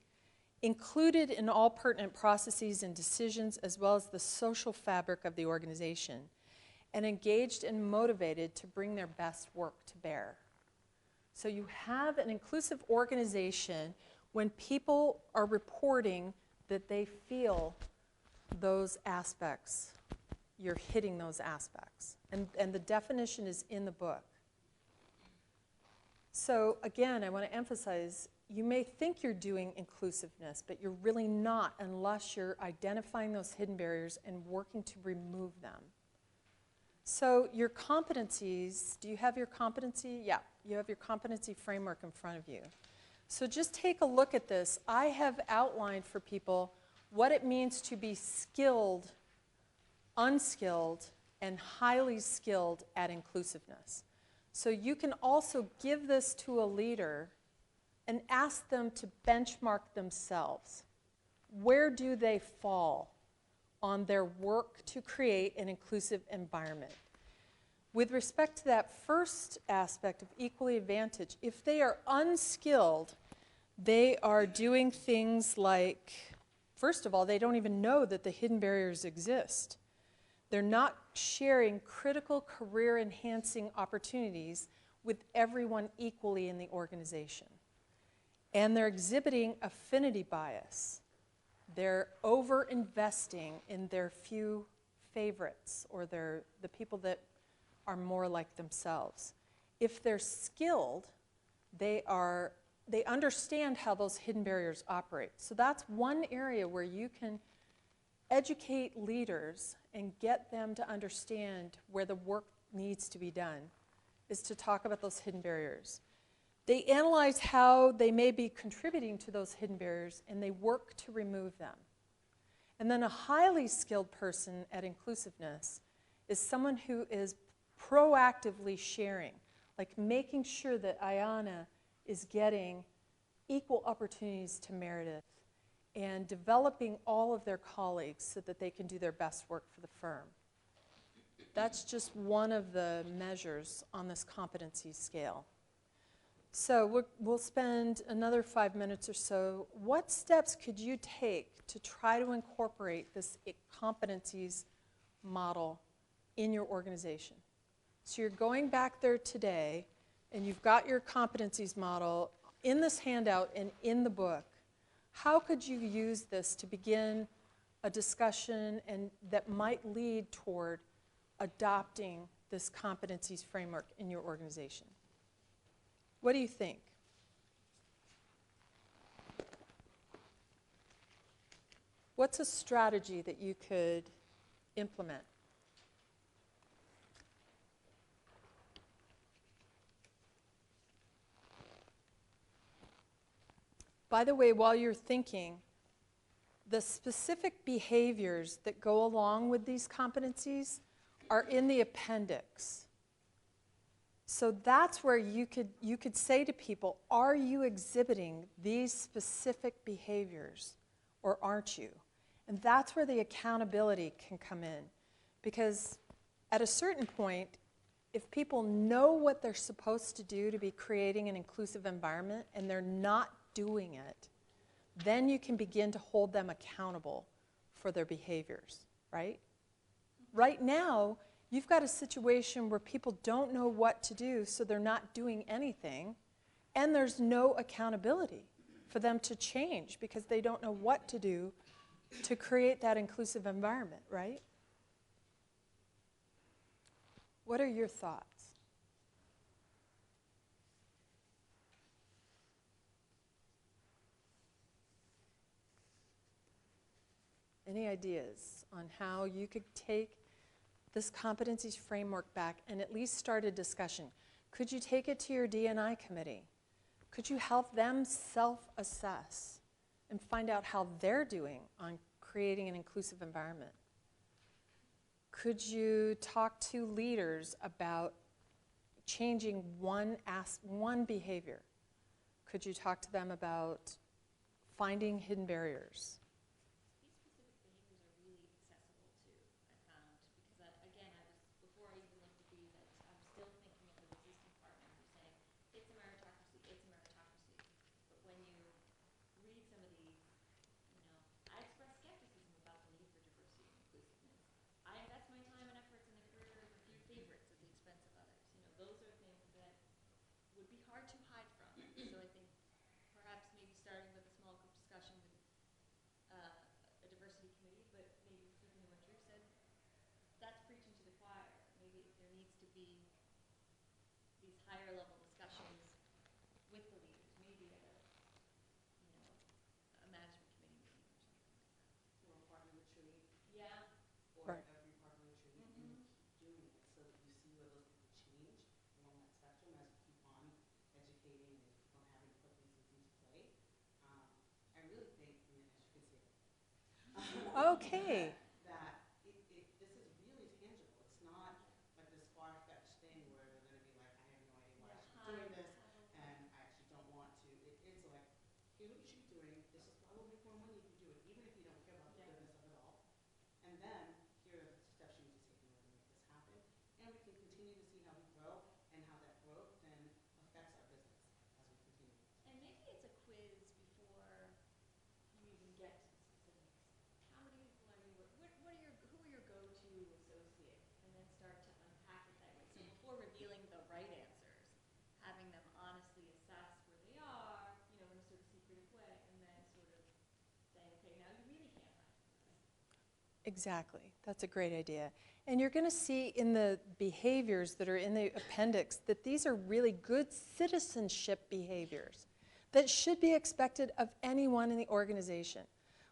included in all pertinent processes and decisions as well as the social fabric of the organization, and engaged and motivated to bring their best work to bear. So you have an inclusive organization when people are reporting that they feel those aspects. You're hitting those aspects. And the definition is in the book. So again, I want to emphasize, you may think you're doing inclusiveness, but you're really not unless you're identifying those hidden barriers and working to remove them. So your competencies, do you have your competency? Yeah, you have your competency framework in front of you. So just take a look at this. I have outlined for people what it means to be skilled, unskilled, and highly skilled at inclusiveness. So you can also give this to a leader and ask them to benchmark themselves. Where do they fall on their work to create an inclusive environment? With respect to that first aspect of equally advantaged, if they are unskilled, they are doing things like, first of all, they don't even know that the hidden barriers exist. They're not sharing critical career-enhancing opportunities with everyone equally in the organization. And they're exhibiting affinity bias. They're over-investing in their few favorites or the people that are more like themselves. If they're skilled, they understand how those hidden barriers operate. So that's one area where you can educate leaders and get them to understand where the work needs to be done, is to talk about those hidden barriers. They analyze how they may be contributing to those hidden barriers, and they work to remove them. And then a highly skilled person at inclusiveness is someone who is proactively sharing, like making sure that Ayana is getting equal opportunities to Meredith and developing all of their colleagues so that they can do their best work for the firm. That's just one of the measures on this competency scale. So we'll spend another 5 minutes or so. What steps could you take to try to incorporate this competencies model in your organization? So you're going back there today, and you've got your competencies model in this handout and in the book. How could you use this to begin a discussion and that might lead toward adopting this competencies framework in your organization? What do you think? What's a strategy that you could implement? By the way, while you're thinking, the specific behaviors that go along with these competencies are in the appendix. So that's where you could say to people, are you exhibiting these specific behaviors or aren't you? And that's where the accountability can come in. Because at a certain point, if people know what they're supposed to do to be creating an inclusive environment and they're not doing it, then you can begin to hold them accountable for their behaviors, right? Right now, you've got a situation where people don't know what to do, so they're not doing anything, and there's no accountability. for them to change because they don't know what to do to create that inclusive environment, right? What are your thoughts? Any ideas on how you could take this competencies framework back and at least start a discussion? Could you take it to your Dni committee? Could you help them self-assess and find out how they're doing on creating an inclusive environment? Could you talk to leaders about changing one behavior? Could you talk to them about finding hidden barriers? Would be hard to hide from. So I think perhaps maybe starting with a small group discussion with a diversity committee, but maybe flipping to what Drew said, that's preaching to the choir. Maybe there needs to be these higher level discussions with the leaders, maybe at a, a management committee meeting or something like that. Or a partner retreat. Yeah. Or Right. every partner retreat, and you keep doing it so that you see where those people change along that spectrum as you keep on educating and you keep on having to put these things into play. I really think, I mean, as you can see, Okay. that this is really tangible. It's not like this far-fetched thing where they're going to be like, I have no idea why I should be doing this, and I actually don't want to. It's like, here's what you should be doing. This is why we'll make more money if you do it, even if you don't care about the goodness of it all. And then, here are the steps you need to take in order to make this happen. And we can continue to see how we grow and how that growth then affects our business as we continue. And maybe it's a quiz before you even get to the specifics. How many people are you, who are your go-to associates? And then start to unpack it that way. So before revealing the right answers, having them honestly assess where they are, in a sort of secretive way, and then sort of saying, okay, now you really can't hide from this. Exactly. That's a great idea. And you're going to see in the behaviors that are in the appendix that these are really good citizenship behaviors that should be expected of anyone in the organization.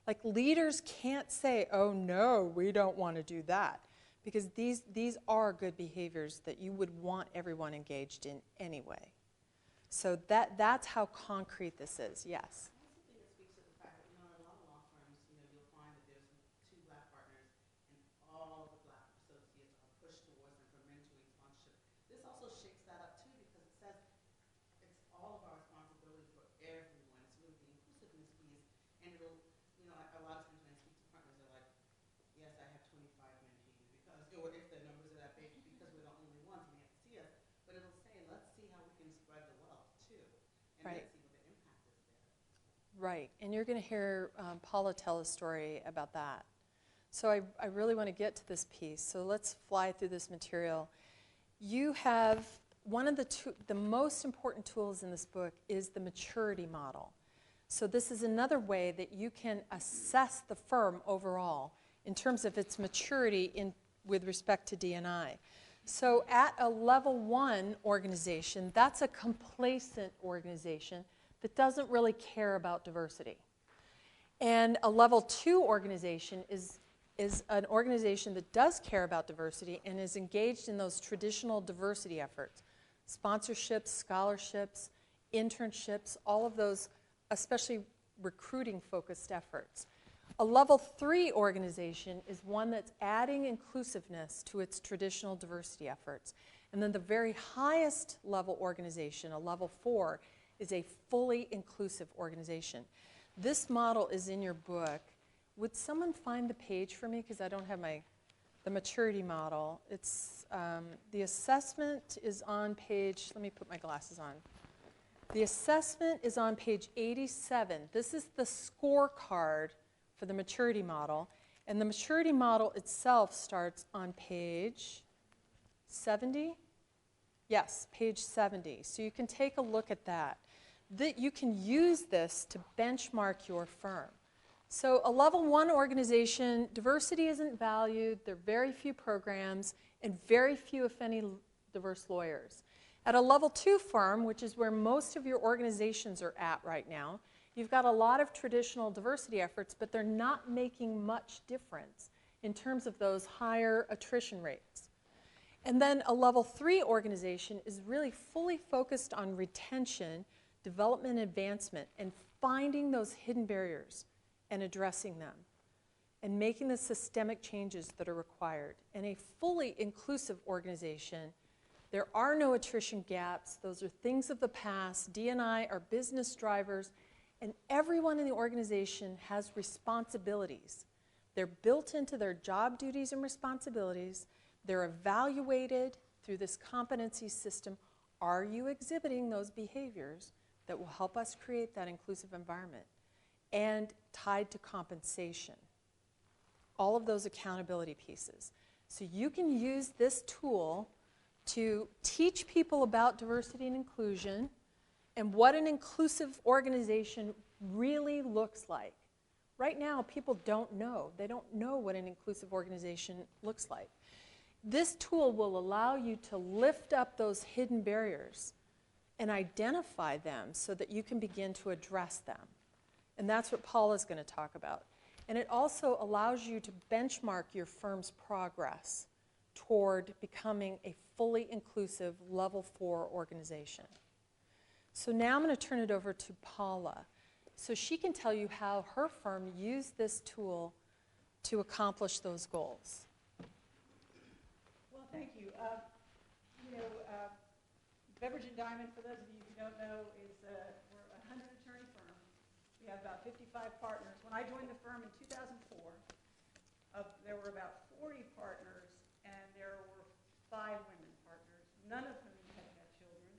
Like, leaders can't say, oh no, we don't want to do that, because these are good behaviors that you would want everyone engaged in anyway. So that's how concrete this is, yes. I also think it speaks to the fact that, in a lot of law firms, you'll find that there's two black partners and all the black associates are pushed towards them for mentoring, sponsorship. This also shakes that up too, because it says it's all of our responsibility for everyone. It's really the inclusiveness piece, and it'll, a lot of times when I speak to partners, they're like, yes, I have 25 mentees, because, or if the numbers are that big, because we're the only ones and they have to see us, but it'll say, let's see how we can spread the wealth too, and Right. let's see what the impact is there. Right, and you're going to hear Paula tell a story about that. So I really want to get to this piece, so let's fly through this material. You have one of the most important tools in this book is the maturity model. So this is another way that you can assess the firm overall in terms of its maturity with respect to D&I. So at a level 1 organization, that's a complacent organization that doesn't really care about diversity. And a level 2 organization is an organization that does care about diversity and is engaged in those traditional diversity efforts, sponsorships, scholarships, internships, all of those, especially recruiting-focused efforts. A level 3 organization is one that's adding inclusiveness to its traditional diversity efforts. And then the very highest level organization, a level 4, is a fully inclusive organization. This model is in your book. Would someone find the page for me? Because I don't have the maturity model. It's, the assessment is on page, let me put my glasses on. The assessment is on page 87. This is the scorecard for the maturity model. And the maturity model itself starts on page 70. Yes, page 70. So you can take a look at that. that you can use this to benchmark your firm. So a level 1 organization, diversity isn't valued, there are very few programs, and very few, if any, diverse lawyers. At a level 2 firm, which is where most of your organizations are at right now, you've got a lot of traditional diversity efforts, but they're not making much difference in terms of those higher attrition rates. And then a level 3 organization is really fully focused on retention, development, advancement, and finding those hidden barriers and addressing them, and making the systemic changes that are required. In a fully inclusive organization, there are no attrition gaps. Those are things of the past. D&I are business drivers, and everyone in the organization has responsibilities. They're built into their job duties and responsibilities. They're evaluated through this competency system. Are you exhibiting those behaviors that will help us create that inclusive environment? And tied to compensation. All of those accountability pieces. So you can use this tool to teach people about diversity and inclusion and what an inclusive organization really looks like. Right now, people don't know. They don't know what an inclusive organization looks like. This tool will allow you to lift up those hidden barriers and identify them so that you can begin to address them. And that's what Paula's going to talk about. And it also allows you to benchmark your firm's progress toward becoming a fully inclusive level 4 organization. So now I'm going to turn it over to Paula so she can tell you how her firm used this tool to accomplish those goals. Well, thank you. Beveridge & Diamond, for those of you who don't know, is we're a 100-attorney firm. We have about 55 partners. When I joined the firm in 2004, there were about 40 partners, and there were 5 women partners, none of whom had had children,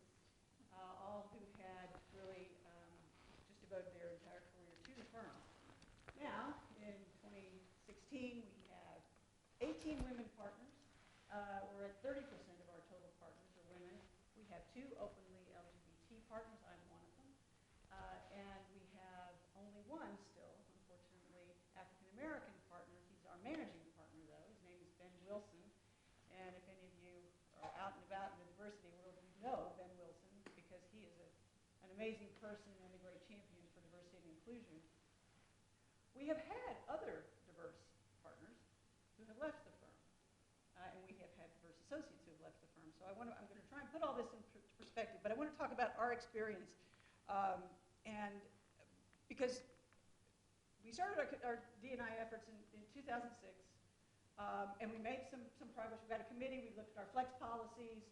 all who had really just devoted their entire career to the firm. Now, in 2016, we have 18 women partners. We're at 30% of our total partners are women. We have 2 openly LGBT partners. I'm one of them. And we have only one still, unfortunately, African-American partner. He's our managing partner, though. His name is Ben Wilson. And if any of you are out and about in the diversity world, you know Ben Wilson because he is an amazing person and a great champion for diversity and inclusion. We have had other diverse partners who have left the firm. And we have had diverse associates who have left the firm. So I'm going to try and put all this in perspective, but I want to talk about our experience. And because we started our D&I efforts in 2006, and we made some progress. We got a committee. We looked at our flex policies.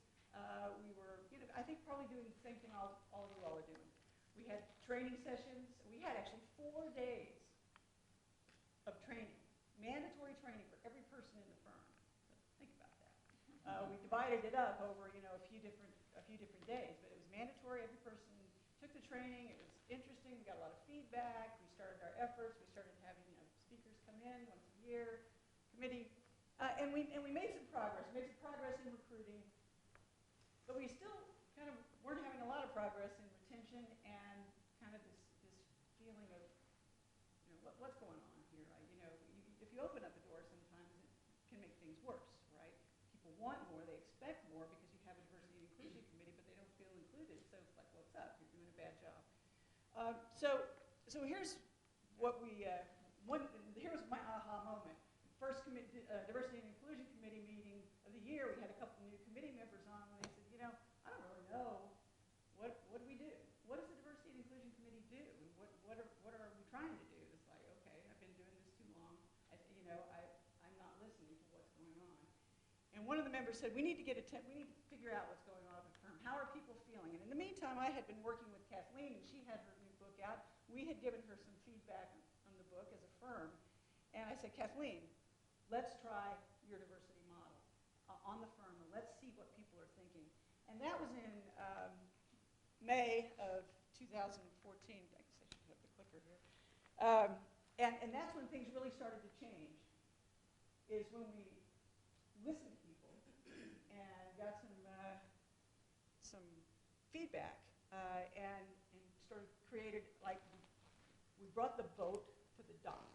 We were, I think, probably doing the same thing all of you all are doing. We had training sessions. We had actually 4 days of training, mandatory training for every person in the firm. So think about that. We divided it up over, a few different days, but it was mandatory. Every person took the training. It was interesting. We got a lot of feedback. We started our efforts. We started having speakers come in once a year, committee, and we made some progress. We made some progress in recruiting, but we still kind of weren't having a lot of progress in retention and kind of this feeling of, what's going on here? If you open up a door, sometimes it can make things worse, right? People want more, they expect more because you have a diversity and inclusion committee, but they don't feel included. So it's like, what's up? You're doing a bad job. So here's what here's my aha moment. First diversity and inclusion committee meeting of the year, we had a couple new committee members on, and they said, I don't really know what do we do? What does the diversity and inclusion committee do? And what are we trying to do? It's like, okay, I've been doing this too long. I'm not listening to what's going on. And one of the members said, we need to figure out what's going on with the firm. How are people feeling? And in the meantime, I had been working with Kathleen, and she had her new book out. We had given her some feedback on the book as a firm. And I said, Kathleen, let's try your diversity model on the firm, and let's see what people are thinking. And that was in May of 2014. I guess I should have the clicker here. And that's when things really started to change, is when we listened to people and got some feedback and brought the boat to the dock.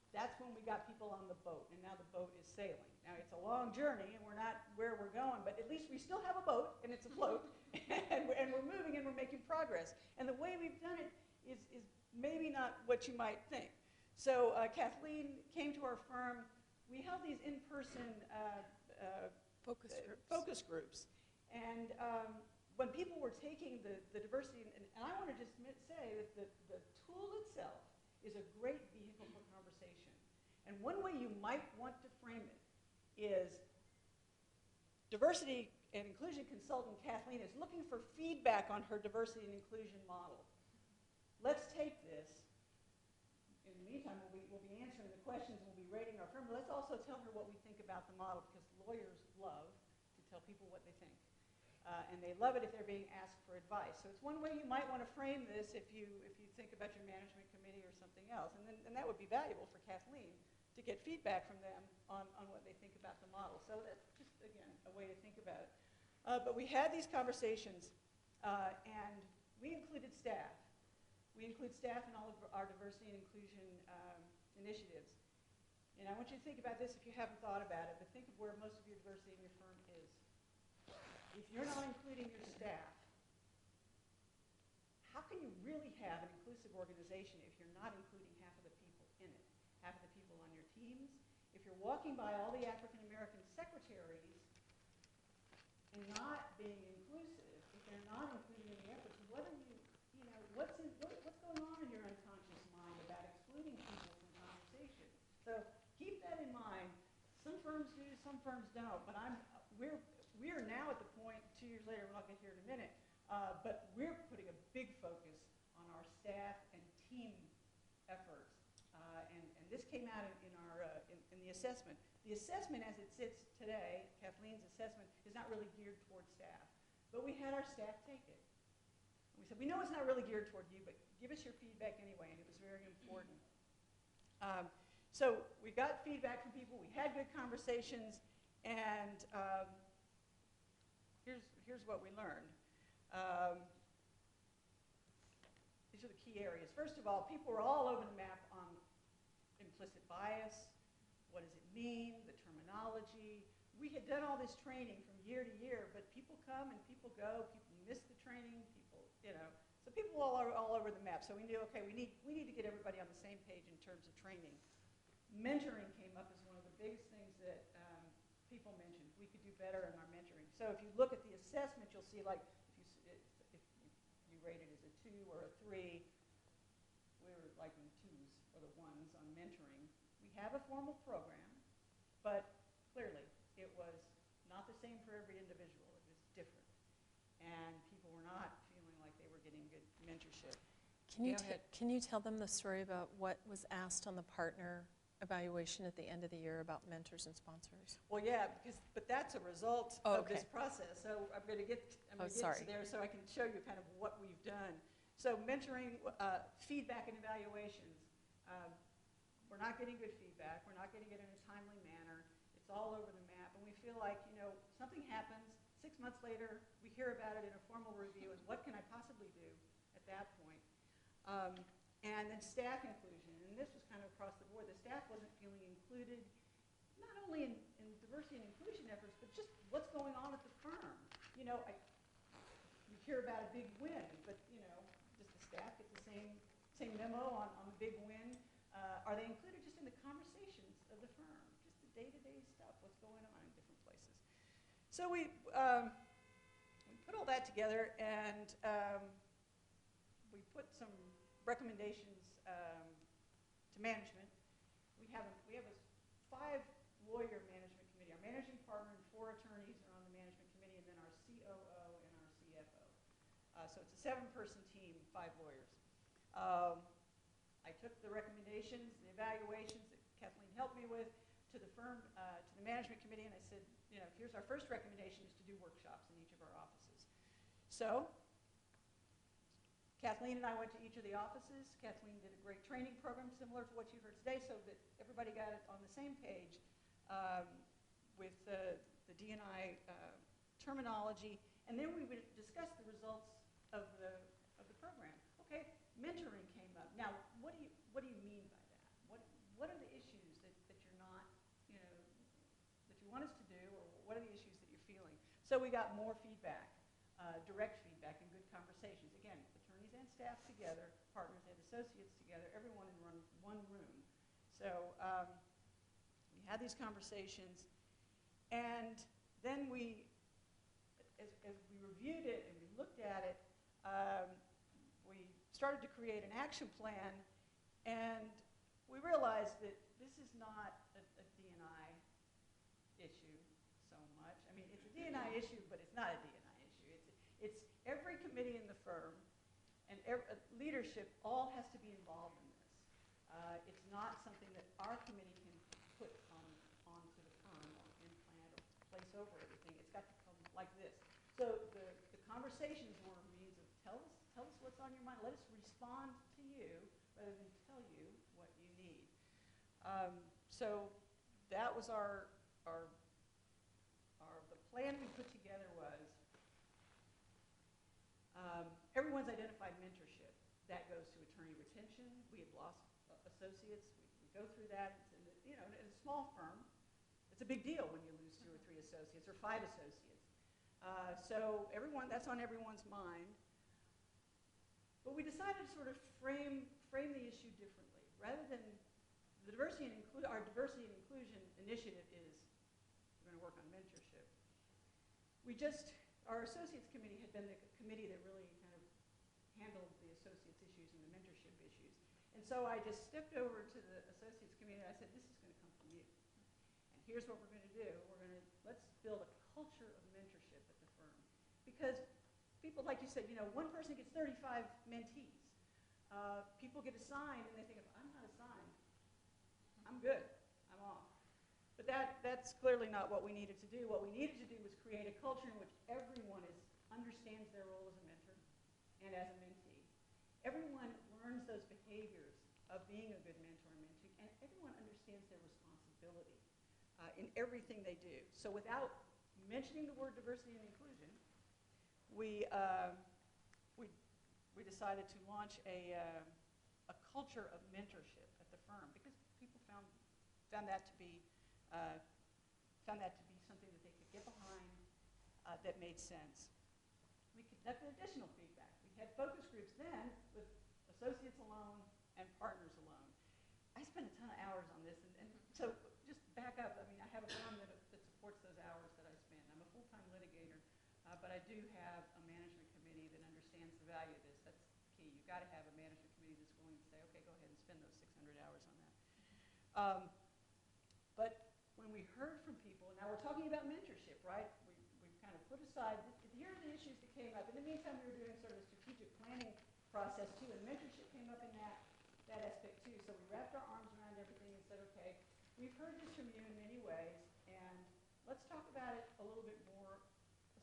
That's when we got people on the boat, and now the boat is sailing. Now, it's a long journey, and we're not where we're going, but at least we still have a boat, and it's afloat, and we're moving, and we're making progress. And the way we've done it is maybe not what you might think. So Kathleen came to our firm. We held these in-person focus groups. And when people were taking the diversity, and I want to just say that the tool itself is a great vehicle for conversation. And one way you might want to frame it is diversity and inclusion consultant Kathleen is looking for feedback on her diversity and inclusion model. Let's take this. In the meantime, we'll be answering the questions, we'll be rating our firm, but let's also tell her what we think about the model, because lawyers love to tell people what they think. And they love it if they're being asked for advice. So it's one way you might want to frame this if you think about your management committee or something else. And that would be valuable for Kathleen to get feedback from them on what they think about the model. So that's just, again, a way to think about it. But we had these conversations, and we included staff. We include staff in all of our diversity and inclusion initiatives. And I want you to think about this if you haven't thought about it, but think of where most of your diversity in your firm is. If you're not including your staff, how can you really have an inclusive organization if you're not including half of the people in it, half of the people on your teams? If you're walking by all the African American secretaries and not being inclusive, if they're not including in the efforts, what are you, what's going on in your unconscious mind about excluding people from conversation? So keep that in mind. Some firms do, some firms don't, but we are now at the point, 2 years later, we're not going to hear it in a minute, but we're putting a big focus on our staff and team efforts. And this came out in the assessment. The assessment as it sits today, Kathleen's assessment, is not really geared towards staff. But we had our staff take it. And we said, we know it's not really geared toward you, but give us your feedback anyway, and it was very important. So we got feedback from people, we had good conversations, and here's what we learned. These are the key areas. First of all, people were all over the map on implicit bias. What does it mean? The terminology. We had done all this training from year to year, but people come and people go. People miss the training. People, so people all over the map. So we knew, okay, we need to get everybody on the same page in terms of training. Mentoring came up as one of the biggest things that people mentioned. We could do better in our mentoring. So if you look at the assessment, you'll see, like, if you rate it as a 2 or a 3, we were like in the 2s or the 1s on mentoring. We have a formal program, but clearly it was not the same for every individual. It was different. And people were not feeling like they were getting good mentorship. Can you tell them the story about what was asked on the partner evaluation at the end of the year about mentors and sponsors? Well, yeah, but that's a result of this process. So I'm going to get to there so I can show you kind of what we've done. So mentoring, feedback and evaluations. We're not getting good feedback. We're not getting it in a timely manner. It's all over the map. And we feel like, something happens. 6 months later, we hear about it in a formal review, and what can I possibly do at that point? And then staff inclusion, and this was kind of across the board. The staff wasn't feeling included, not only in diversity and inclusion efforts, but just what's going on at the firm. You hear about a big win, but does the staff get the same memo on the big win? Are they included just in the conversations of the firm, just the day-to-day stuff, what's going on in different places? So we put all that together, and we put some recommendations to management. We have a 5-lawyer management committee. Our managing partner and 4 attorneys are on the management committee, and then our COO and our CFO. So it's a 7-person team, 5 lawyers. I took the recommendations, the evaluations that Kathleen helped me with to the firm, to the management committee, and I said, here's our first recommendation is to do workshops in each of our offices. So Kathleen and I went to each of the offices. Kathleen did a great training program similar to what you heard today so that everybody got it on the same page with the Dni terminology. And then we would discuss the results of the program. Okay, mentoring came up. Now, what do So we got more feedback, direct feedback and good conversations. Again, attorneys and staff together, partners and associates together, everyone in one room. So we had these conversations, and then as we reviewed it and we looked at it, we started to create an action plan, and we realized that this is not a D&I issue so much. I mean, it's a D&I issue, but it's not a D&I issue. It's every committee in the firm and leadership all has to be involved in this. It's not something that our committee can put onto the firm or implant or place over everything. It's got to come like this. So the conversations were a means of tell us what's on your mind. Let us respond to you rather than tell you what you need. So that was the plan we put together was everyone's identified mentorship. That goes to attorney retention. We had lost associates. We go through that. In a small firm, it's a big deal when you lose 2 or 3 associates or 5 associates. So that's on everyone's mind. But we decided to sort of frame the issue differently. Rather than our diversity and inclusion initiative is we're going to work on mentorship. Our associates committee had been the committee that really kind of handled the associates issues and the mentorship issues. And so I just stepped over to the associates committee and I said, this is going to come from you. And here's what we're going to do. Let's build a culture of mentorship at the firm. Because people, like you said, one person gets 35 mentees. People get assigned and they think, I'm not assigned. I'm good. I'm off. But that's clearly not what we needed to do. What we needed to do was create a culture in which everyone understands their role as a mentor and as a mentee. Everyone learns those behaviors of being a good mentor and mentee, and everyone understands their responsibility in everything they do. So without mentioning the word diversity and inclusion, we decided to launch a culture of mentorship at the firm because people found that to be something that they could get behind that made sense. We conducted additional feedback. We had focus groups then with associates alone and partners alone. I spent a ton of hours on this, and so just back up. I mean, I have a firm that supports those hours that I spend. I'm a full-time litigator, but I do have a management committee that understands the value of this. That's key. You've got to have a management committee that's willing to say, okay, go ahead and spend those 600 hours on that. But when we heard from people, and now we're talking about mentorship, right? We've kind of put aside, here are the issues that came up. In the meantime, we were doing sort of a strategic planning process too, and mentorship came up in that aspect too. So we wrapped our arms around everything and said, okay, we've heard this from you in many ways, and let's talk about it a little bit more.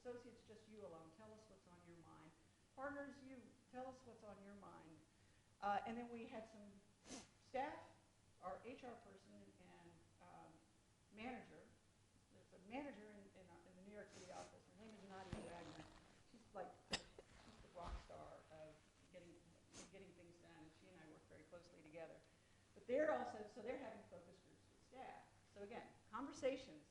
Associates, just you alone. Tell us what's on your mind. Partners, you tell us what's on your mind. And then we had some staff, our HR person and manager. There's a manager in the New York City office. Her name is Nadia Wagner. She's the rock star of getting things done, and she and I work very closely together. But they're having focus groups with staff. So again, conversations.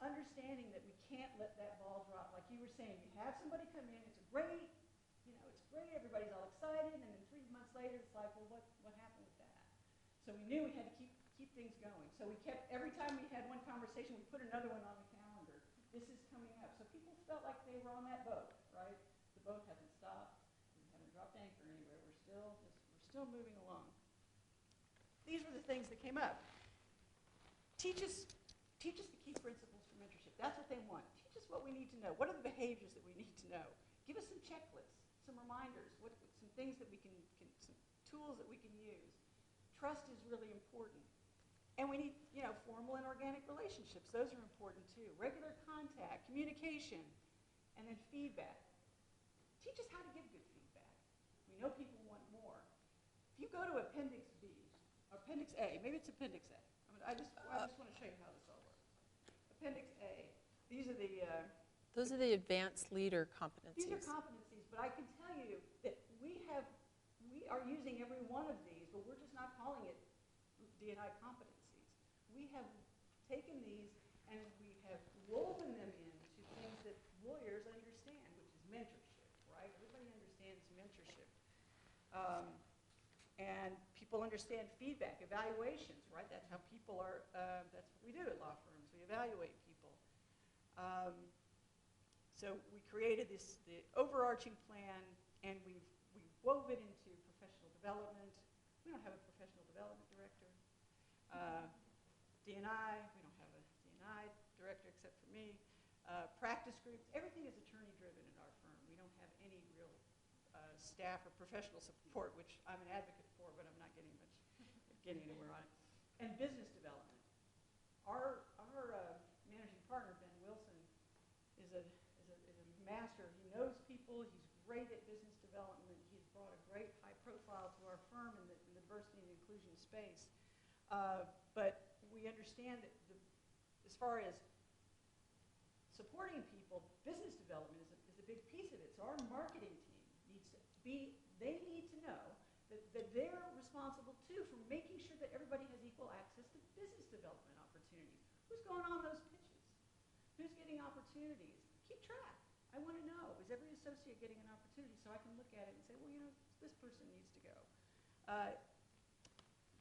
Understanding that we can't let that ball drop. Like you were saying, you have somebody come in, it's great, everybody's all excited, and then 3 months later, it's like, well, what happened with that? So we knew we had to keep things going. So we kept, every time we had one conversation, we put another one on the calendar. This is coming up. So people felt like they were on that boat, right? The boat hasn't stopped. We haven't dropped anchor anywhere. We're still moving along. These were the things that came up. Teach us the key principles for mentorship. That's what they want. Teach us what we need to know. What are the behaviors that we need to know? Give us some checklists, some reminders, some things that we can some tools that we can use. Trust is really important. And we need, formal and organic relationships. Those are important too. Regular contact, communication, and then feedback. Teach us how to give good feedback. We know people want more. If you go to Appendix B, or Appendix A, maybe it's Appendix A. I just want to show you how this all works. Appendix A. These are Those are the advanced leader competencies. These are competencies, but I can tell you that we are using every one of these, but we're just not calling it D&I competencies. We have taken these and we have woven them into And people understand feedback, evaluations, right? That's how people are, that's what we do at law firms. We evaluate people. So we created the overarching plan, and we wove it into professional development. We don't have a professional development director. D&I, we don't have a D&I director except for me. Practice groups, everything is attorney-driven in our firm. We don't have any real staff or professional support, which I'm an advocate for, but I'm not getting anywhere on it. And business development. Our managing partner, Ben Wilson, is a master. He knows people. He's great at business development. He's brought a great high profile to our firm in the diversity and inclusion space. But we understand that as far as supporting people, business development is a big piece of it. So our marketing team needs to they need to know that they're responsible too for making sure that everybody has equal access to business development opportunities. Who's going on those pitches? Who's getting opportunities? Keep track. I want to know, is every associate getting an opportunity so I can look at it and say, well, you know, this person needs to go.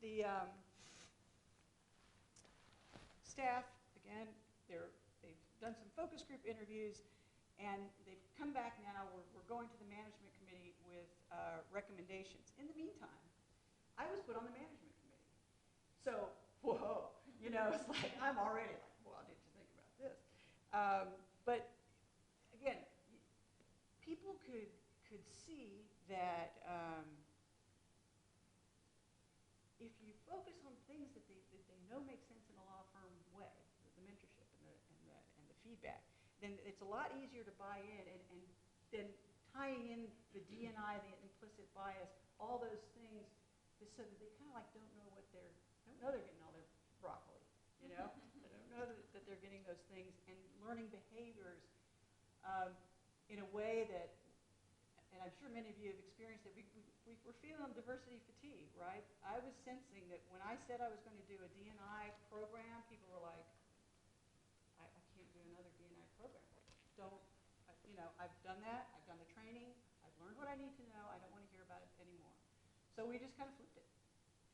The staff, again, they've done some focus group interviews, and they've come back now. We're going to the management committee with recommendations. In the meantime, I was put on the management committee. So, whoa, you know, it's like I'm already like, well, did you think about this? But again, people could see that if you focus on things that they know make sense in a law firm way, the mentorship and the feedback, then it's a lot easier to buy in, and then tying in the D&I, the implicit bias, all those things, just so that they kind of like don't know they're getting all their broccoli, you know? They don't know that they're getting those things, and learning behaviors in a way that, and I'm sure many of you have experienced it, we're feeling diversity fatigue, right? I was sensing that when I said I was going to do a D&I program, people were like, I can't do another D&I program. You know, I've done that, I've done the training, I've learned what I need to know, I don't want to hear about it anymore. So we just kind of flipped it.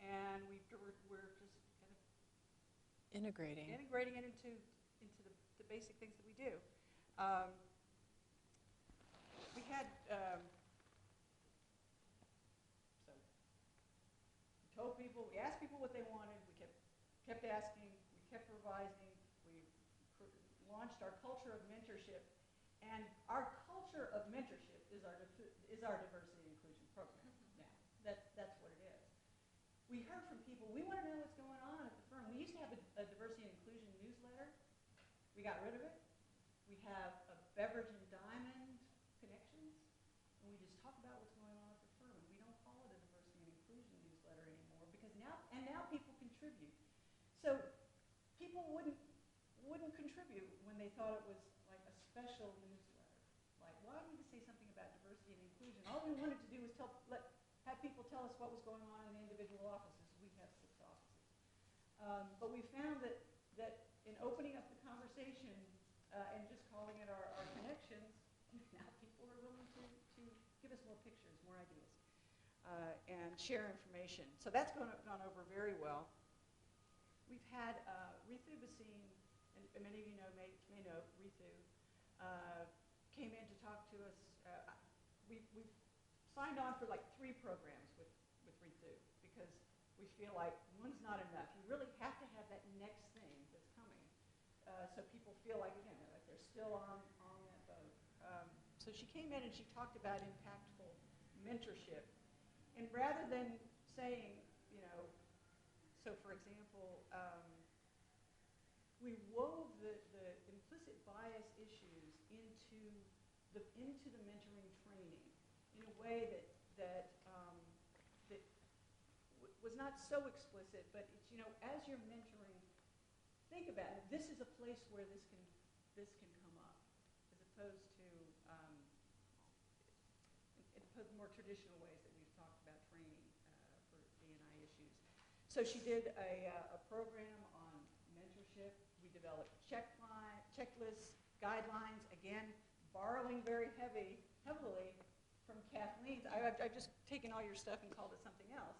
And we're just kind of integrating it into the basic things that we do. We had, so we told people, we asked people what they wanted, we kept asking, we kept revising, we launched our culture of mentorship, and our culture of mentorship is our diversity and inclusion program now. That's what it is. We heard from people, we want to know what's going on at the firm. We used to have a diversity and inclusion newsletter. We got rid of it. We have a beverage and diamond connections, and we just talk about what's going on at the firm. We don't call it a diversity and inclusion newsletter anymore because now people contribute. So people wouldn't contribute when they thought it was like a special newsletter. Like, why do we say something about diversity and inclusion? All we wanted to do was have people tell us what was going on in the individual offices. We have 6 offices. But we found that in opening up the conversation and just calling it our connections, now people are willing to give us more pictures, more ideas, and share information. So that's gone over very well. We've had Ritu Basine, and many of you may know Ritu, came in to talk to us. We've signed on for like 3 programs with Ritu because we feel like one's not enough. You really have to have that next thing that's coming, so people feel like, again, they're still on that boat. So she came in and she talked about impactful mentorship, and rather than saying, you know, so for example, we wove the implicit bias issues into the mentoring training in a way that was not so explicit, but it's, you know, as you're mentoring, think about it. This is a place where this can come up, as opposed to more traditional ways that we've talked about training for D&I issues. So she did a program on mentorship. We developed checklists, guidelines, again, borrowing very heavily from Kathleen's. I've just taken all your stuff and called it something else.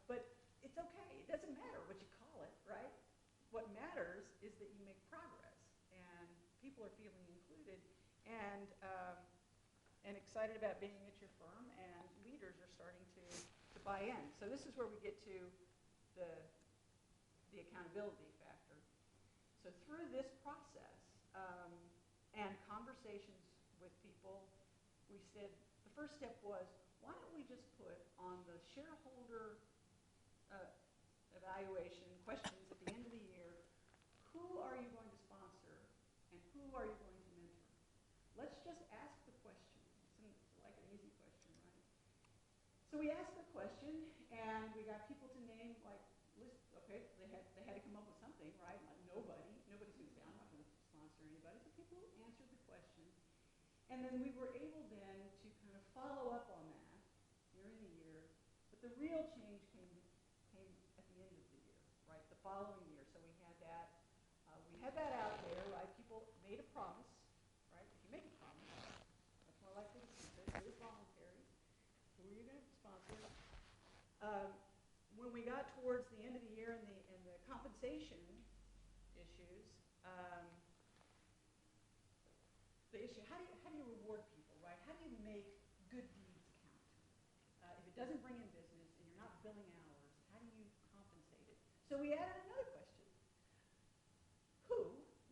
But it's okay. It doesn't matter what you call it, right? What matters is that you make progress, and people are feeling included and excited about being at your firm, and leaders are starting to buy in. So this is where we get to the accountability factor. So through this process and conversations with people, we said the first step was, why don't we just put on the shareholder evaluation questions at the end of the year, who are you going to sponsor and who are you going to mentor? Let's just ask the question. It's like an easy question, right? So we asked the question, and we got people to name, like, list. Okay, they had to come up with something, right? Like nobody's going to say, I'm not going to sponsor anybody. So people answered the question, and then we were able then to kind of follow up on that during the year. But the real change came at the end of the year, right? The following year. So we had that out there, right? People made a promise, right? If you make a promise, that's more likely to keep it. It is voluntary. Who are you going to sponsor? When we got towards the end of the year and the compensation issues, the issue, how do you reward people, right? How do you make good deeds count? If it doesn't bring in business and you're not billing hours, how do you compensate it? So we added another question.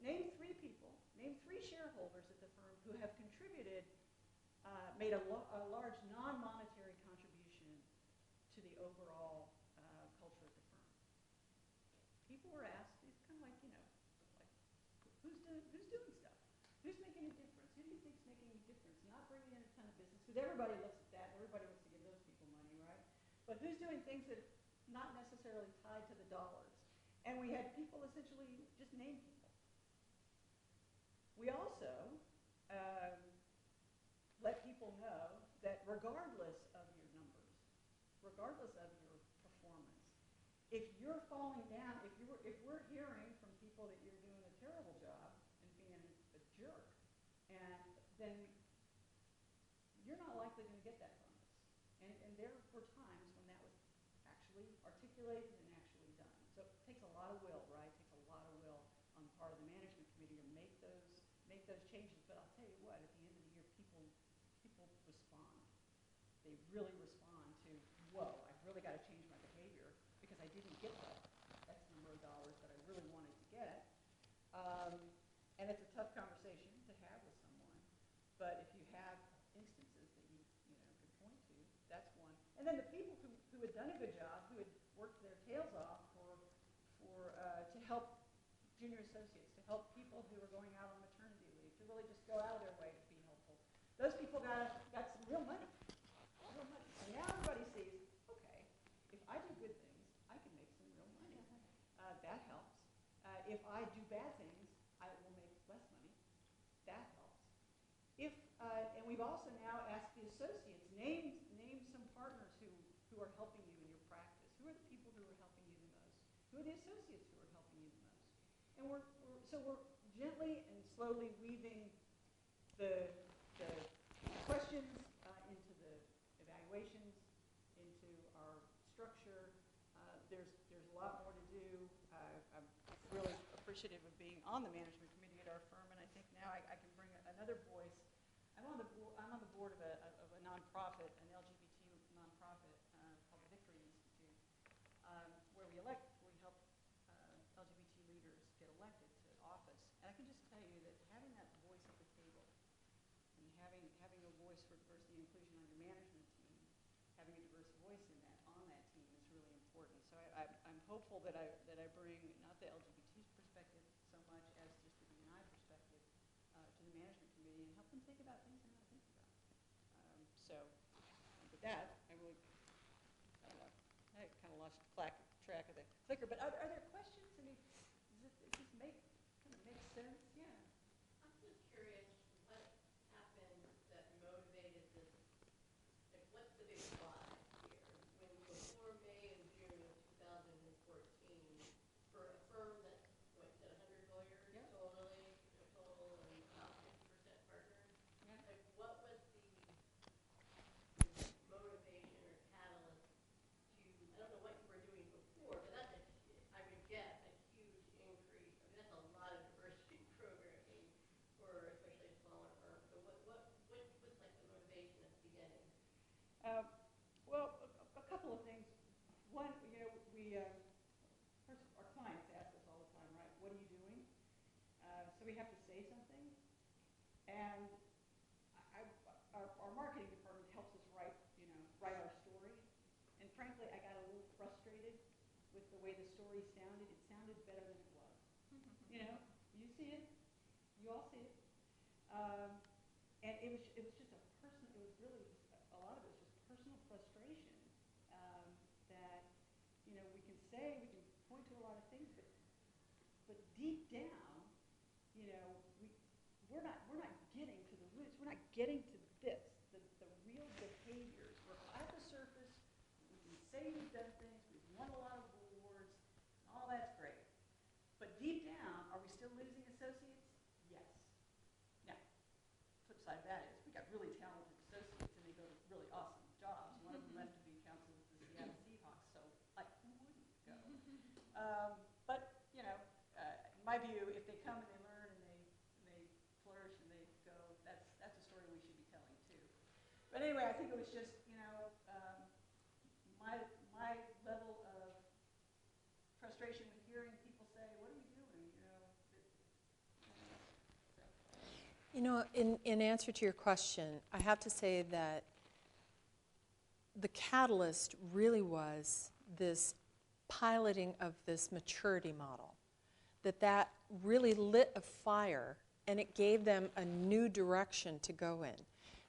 Name 3 people, name 3 shareholders at the firm who have contributed, made a large non-monetary contribution to the overall culture at the firm. People were asked, it's kind of like, who's doing stuff? Who's making a difference? Who do you think's making a difference? Not bringing in a ton of business, because everybody looks at that. Everybody wants to give those people money, right? But who's doing things that are not necessarily tied to the dollars? And we had people essentially just name people. We also let people know that regardless of your numbers, regardless of your performance, if you're falling down, if we're hearing from people that you're doing a terrible job and being a jerk, and then you're not likely going to get that from us. And there were times when that was actually articulated and actually done. So it takes a lot of will, right? It takes a lot of will on the part of the management committee to make those changes. But I'll tell you what, at the end of the year, people respond. They really respond to, whoa, I've really got to change my behavior because I didn't get that X number of dollars that I really wanted to get. And it's a tough conversation to have with someone. But if you have instances that you can point to, that's one. And then the people who had done a good job, who had worked their tails off to help junior associates, to help people who were going out on maternity leave, to really just go out of their way to be helpful. Those people got some real money. Real money. And now everybody sees, okay, if I do good things, I can make some real money. That helps. If I do bad things, I will make less money. That helps. And we've also now asked the associates, name some partners who are helping you in your practice. Who are the people who are helping you the most? Who are the associates who are helping you the most? And we're gently and slowly weaving the questions into the evaluations, into our structure. There's a lot more to do. I'm really appreciative of being on the management committee at our firm, and I think now I can bring another voice. I'm on the board of a nonprofit, an LGBT nonprofit called the Victory Institute, where we help LGBT leaders get elected to office. And I can just tell you that having that voice at the table and having a voice for diversity and inclusion on your management team, having a diverse voice on that team is really important. So I'm hopeful that I bring not the LGBT perspective so much as just the D&I perspective to the management committee and help them think about things they're not thinking about. So with that, I don't know, I kind of lost track of the clicker. But are there questions? I mean, does this make sense? Yeah. I'm just curious what happened that motivated this, like what's the big why here? When before May and June of 2014, for a firm that's, what, you said 100 lawyers Yeah. total and about 50% partners, Yeah. like what was one, first, our clients ask us all the time, right, what are you doing? So we have to say something. And our marketing department helps us write our story. And frankly, I got a little frustrated with the way the story sounded. It sounded better than it was. You see it. You all see it. And it was just a personal, it was really, a lot of it was just personal frustration that, we can say, we can point to a lot of things, but deep down, we're not getting to the roots. We're not getting to this, the real behaviors. We're at the surface. We can say we've done things. We've won a lot of awards. All that's great. But deep down, are we still losing associates? Yes. Now, flip side of that is we got really talented associates, and they go to really awesome jobs. One of them left to be counsel with the Seattle Seahawks, so who wouldn't go? But in my view, if they come and they learn and they flourish and they go, that's a story we should be telling too. But anyway, I think it was just my level of frustration with hearing people say, "What are you doing?" In answer to your question, I have to say that the catalyst really was this piloting of this maturity model, that really lit a fire, and it gave them a new direction to go in,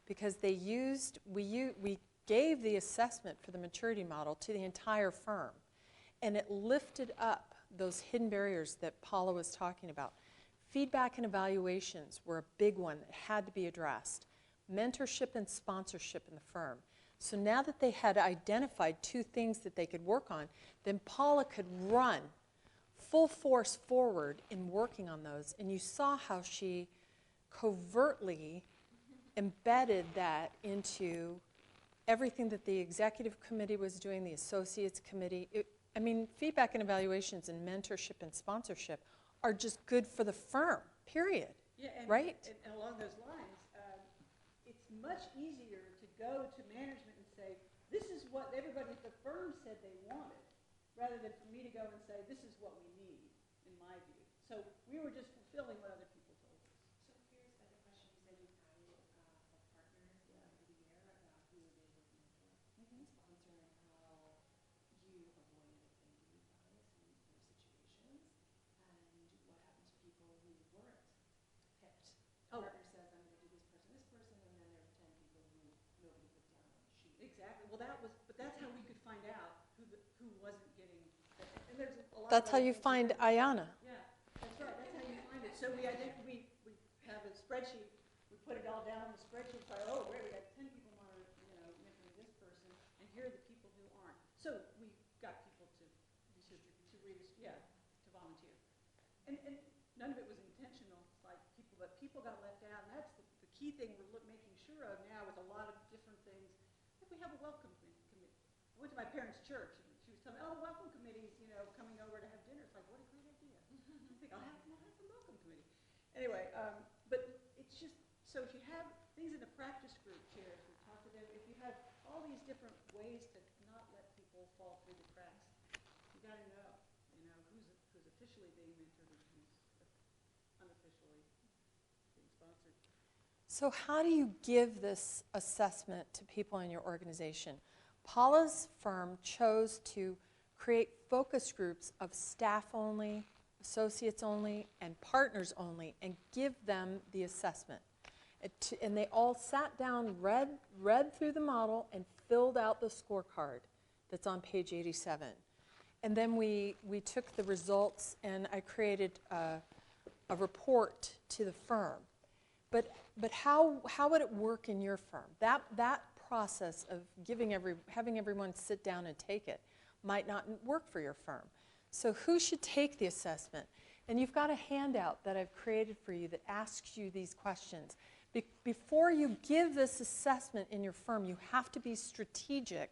because we gave the assessment for the maturity model to the entire firm, and it lifted up those hidden barriers that Paula was talking about. Feedback and evaluations were a big one that had to be addressed. Mentorship and sponsorship in the firm. So now that they had identified two things that they could work on, then Paula could run full force forward in working on those. And you saw how she covertly embedded that into everything that the executive committee was doing, the associates committee. Feedback and evaluations and mentorship and sponsorship are just good for the firm, period. Yeah, right? And along those lines, it's much easier to go to management and say, this is what everybody at the firm said they wanted, rather than for me to go and say, this is what we need, in my view. So we were just fulfilling what other people told us. So here's the question. You said you added partners over the year about who they would mentor and sponsor, and how you avoided affinity bias in those situations. And what happened to people who weren't picked? Oh. Partner says, I'm going to do this person, and then there's 10 people who nobody put down on the sheet. Exactly. Well, but that's how we could find out who wasn't getting. And there's a lot. That's how you find Ayana. Yeah, that's right. That's how you find it. So we have a spreadsheet. We put it all down on the spreadsheet. So, we got 10 people mentoring this person, and here are the people who aren't. So we got people to read us, to volunteer. And none of it was intentional, like people got left out, and that's the key thing we're making sure of now with a lot of different things. Like we have a welcome committee. I went to my parents' church, and she was telling me, the welcome committee's coming over to have dinner. It's like, what a great idea. I think I'll have the welcome committee. Anyway, but it's just, so if you have things in the practice group chairs, we talk to them, if you have all these different ways to not let people fall through the cracks, you got to know who's officially being mentored and who's unofficially being sponsored. So how do you give this assessment to people in your organization? Paula's firm chose to create focus groups of staff only, associates only, and partners only, and give them the assessment. And they all sat down, read through the model, and filled out the scorecard that's on page 87. And then we took the results, and I created a report to the firm. But how would it work in your firm? That process of having everyone sit down and take it might not work for your firm. So who should take the assessment? And you've got a handout that I've created for you that asks you these questions. Before you give this assessment in your firm, you have to be strategic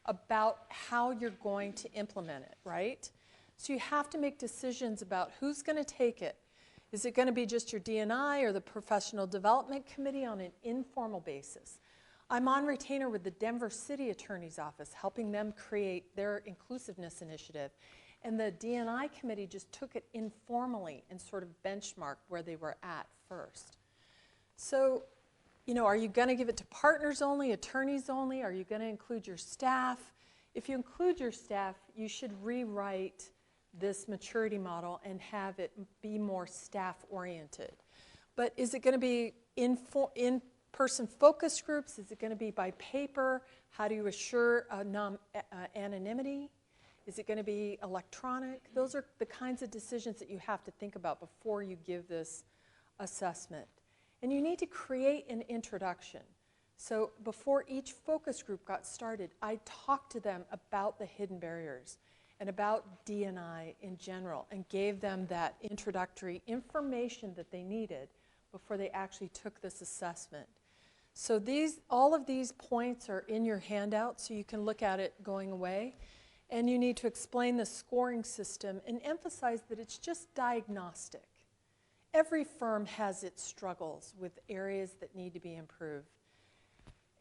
about how you're going to implement it, right? So you have to make decisions about who's going to take it. Is it going to be just your DNI or the professional development committee on an informal basis? I'm on retainer with the Denver City Attorney's Office, helping them create their inclusiveness initiative. And the Dni committee just took it informally and sort of benchmarked where they were at first. So, you know, are you going to give it to partners only, attorneys only? Are you going to include your staff? If you include your staff, you should rewrite this maturity model and have it be more staff-oriented. But is it going to be in-person focus groups? Is it going to be by paper? How do you assure anonymity? Is it going to be electronic? Those are the kinds of decisions that you have to think about before you give this assessment. And you need to create an introduction. So before each focus group got started, I talked to them about the hidden barriers and about D&I in general, and gave them that introductory information that they needed before they actually took this assessment. So all of these points are in your handout, so you can look at it going away. And you need to explain the scoring system and emphasize that it's just diagnostic. Every firm has its struggles with areas that need to be improved.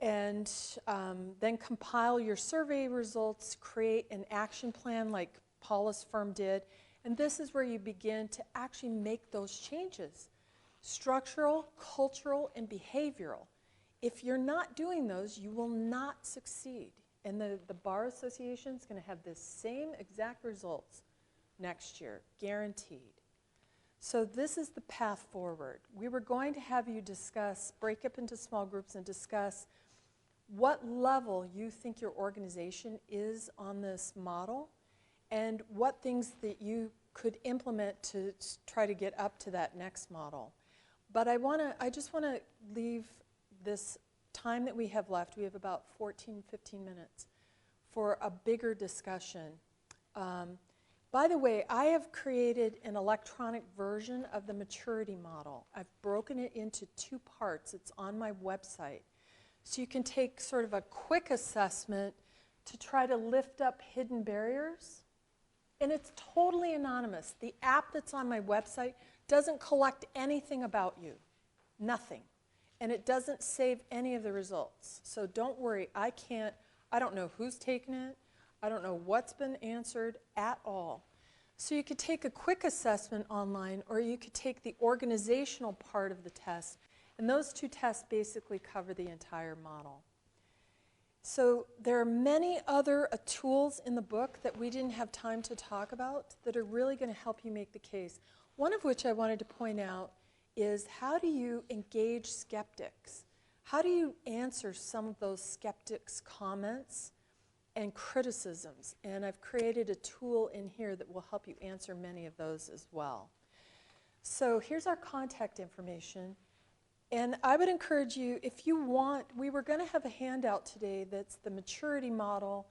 And then compile your survey results, create an action plan like Paula's firm did, and this is where you begin to actually make those changes. Structural, cultural, and behavioral. If you're not doing those, you will not succeed. And the Bar Association is going to have the same exact results next year, guaranteed. So this is the path forward. We were going to have you break up into small groups and discuss what level you think your organization is on this model and what things that you could implement to try to get up to that next model. But I just want to leave this time that we have left. We have about 15 minutes for a bigger discussion. By the way, I have created an electronic version of the maturity model. I've broken it into 2 parts. It's on my website. So you can take sort of a quick assessment to try to lift up hidden barriers. And it's totally anonymous. The app that's on my website doesn't collect anything about you. Nothing. And it doesn't save any of the results. So don't worry, I don't know who's taken it. I don't know what's been answered at all. So you could take a quick assessment online, or you could take the organizational part of the test, and those 2 tests basically cover the entire model. So there are many other tools in the book that we didn't have time to talk about that are really going to help you make the case. One of which I wanted to point out is, how do you engage skeptics? How do you answer some of those skeptics' comments and criticisms? And I've created a tool in here that will help you answer many of those as well. So here's our contact information. And I would encourage you, if you want, we were going to have a handout today that's the maturity model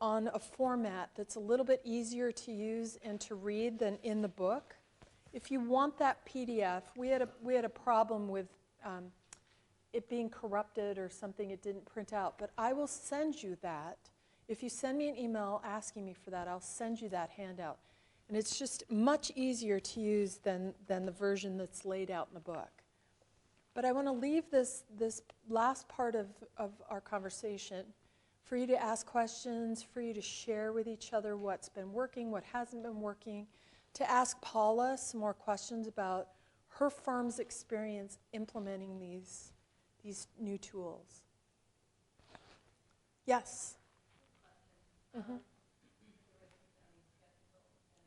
on a format that's a little bit easier to use and to read than in the book. If you want that PDF, we had a problem with it being corrupted or something, it didn't print out, but I will send you that. If you send me an email asking me for that, I'll send you that handout. And it's just much easier to use than the version that's laid out in the book. But I want to leave this last part of our conversation for you to ask questions, for you to share with each other what's been working, what hasn't been working, to ask Paula some more questions about her firm's experience implementing these new tools. Yes? Mm-hmm.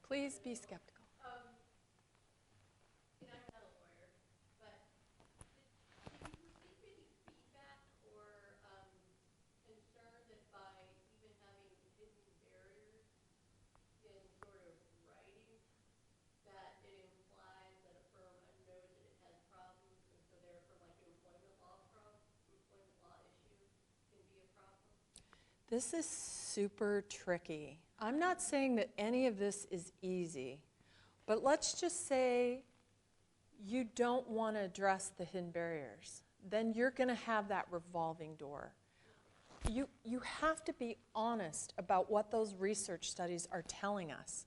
Please be skeptical. And I'm not a lawyer, but did you receive any feedback or concern that by even having hidden barriers in sort of writing, that it implies that a firm knows that it has problems, and so therefore, like an employment law issue can be a problem? This is super tricky. I'm not saying that any of this is easy, but let's just say you don't want to address the hidden barriers. Then you're going to have that revolving door. You have to be honest about what those research studies are telling us.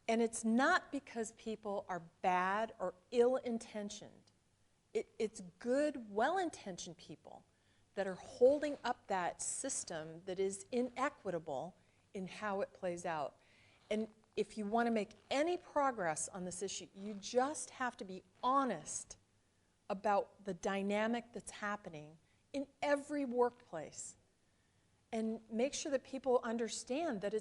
And it's not because people are bad or ill-intentioned. It's good, well-intentioned people that are holding up that system that is inequitable in how it plays out. And if you want to make any progress on this issue, you just have to be honest about the dynamic that's happening in every workplace. And make sure that people understand that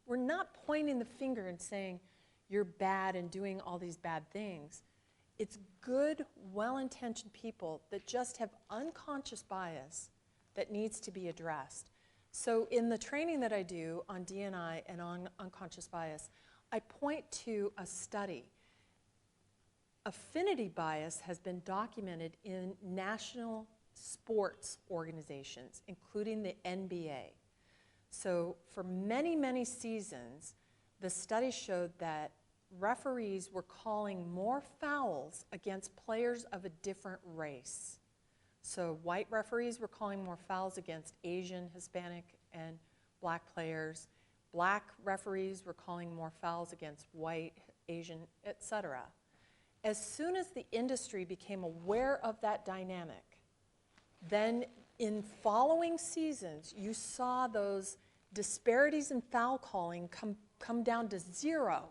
we're not pointing the finger and saying, you're bad and doing all these bad things. It's good, well-intentioned people that just have unconscious bias that needs to be addressed. So in the training that I do on DNI and on unconscious bias, I point to a study. Affinity bias has been documented in national sports organizations, including the NBA. So for many, many seasons, the study showed that referees were calling more fouls against players of a different race. So white referees were calling more fouls against Asian, Hispanic, and black players. Black referees were calling more fouls against white, Asian, etc. As soon as the industry became aware of that dynamic, then in following seasons, you saw those disparities in foul calling come down to zero.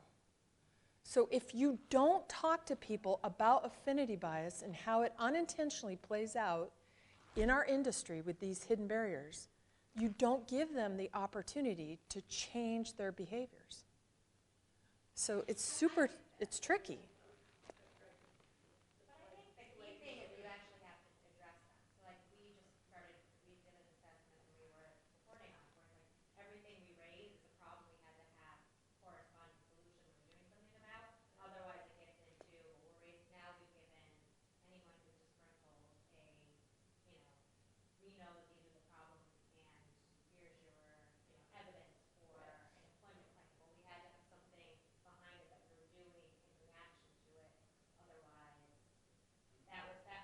So if you don't talk to people about affinity bias and how it unintentionally plays out in our industry with these hidden barriers, you don't give them the opportunity to change their behaviors. So it's tricky. But I think the key thing is you actually have to address them. So like we did an assessment and we were reporting on it, where it's like everything we raised is a problem we had to have corresponding solution we were doing something about. Otherwise it gets into, well, now we've given anyone who's a sprinkle we know that these are the problems and here's your, evidence for an employment claim. Well, we had to have something behind it that we were doing in reaction to it. Otherwise, that was the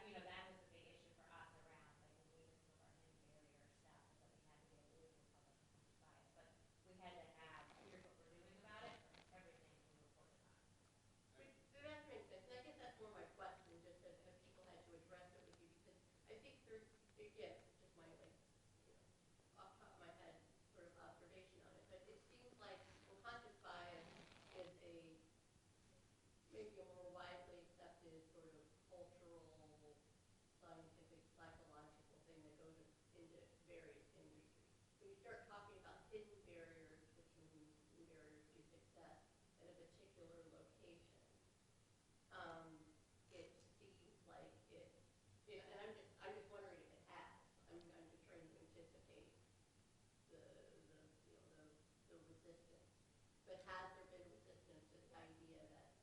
big issue for us around like when we did some of our hidden barrier stuff is that we had to be able to do with public unconscious bias. But we had to have, here's what we're doing about it for everything we reported on. That makes sense. And I guess that's more my question, just have people had to address it with you? Because I think there's, again, just my, off the top of my head sort of observation on it, but it seems like unconscious bias is maybe a more widely accepted sort of cultural, scientific, psychological thing that goes into various industries. When you start talking about hidden barriers, which means hidden barriers to success in a particular location, it seems like and I'm just wondering if it has. I'm just trying to anticipate the resistance. But has there been resistance to the idea that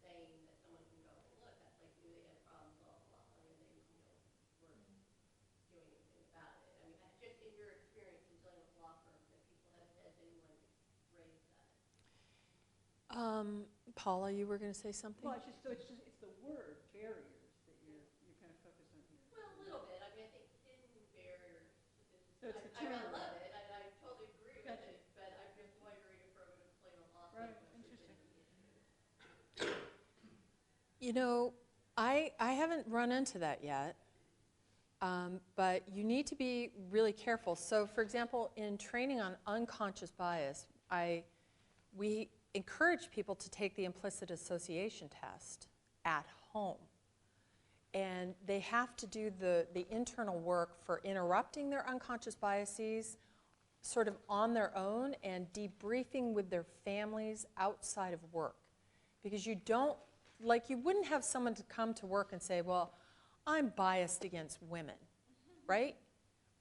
saying that someone can go, well, look, that's like they had problems all along and they, weren't doing anything about it. I mean, just in your experience in dealing with law firms, that people has anyone raised that? Paula, you were going to say something? Well, it's the word barriers that you're kind of focused on here. Well, a little bit. I mean, I think hidden barriers So it's the I term. love it. I totally agree with Gotcha. it, but I'm just wondering if we're going to play a law Right, firm interesting. I haven't run into that yet, but you need to be really careful. So, for example, in training on unconscious bias, we encourage people to take the implicit association test at home. And they have to do the internal work for interrupting their unconscious biases sort of on their own and debriefing with their families outside of work. Because you wouldn't have someone to come to work and say, well, I'm biased against women, right?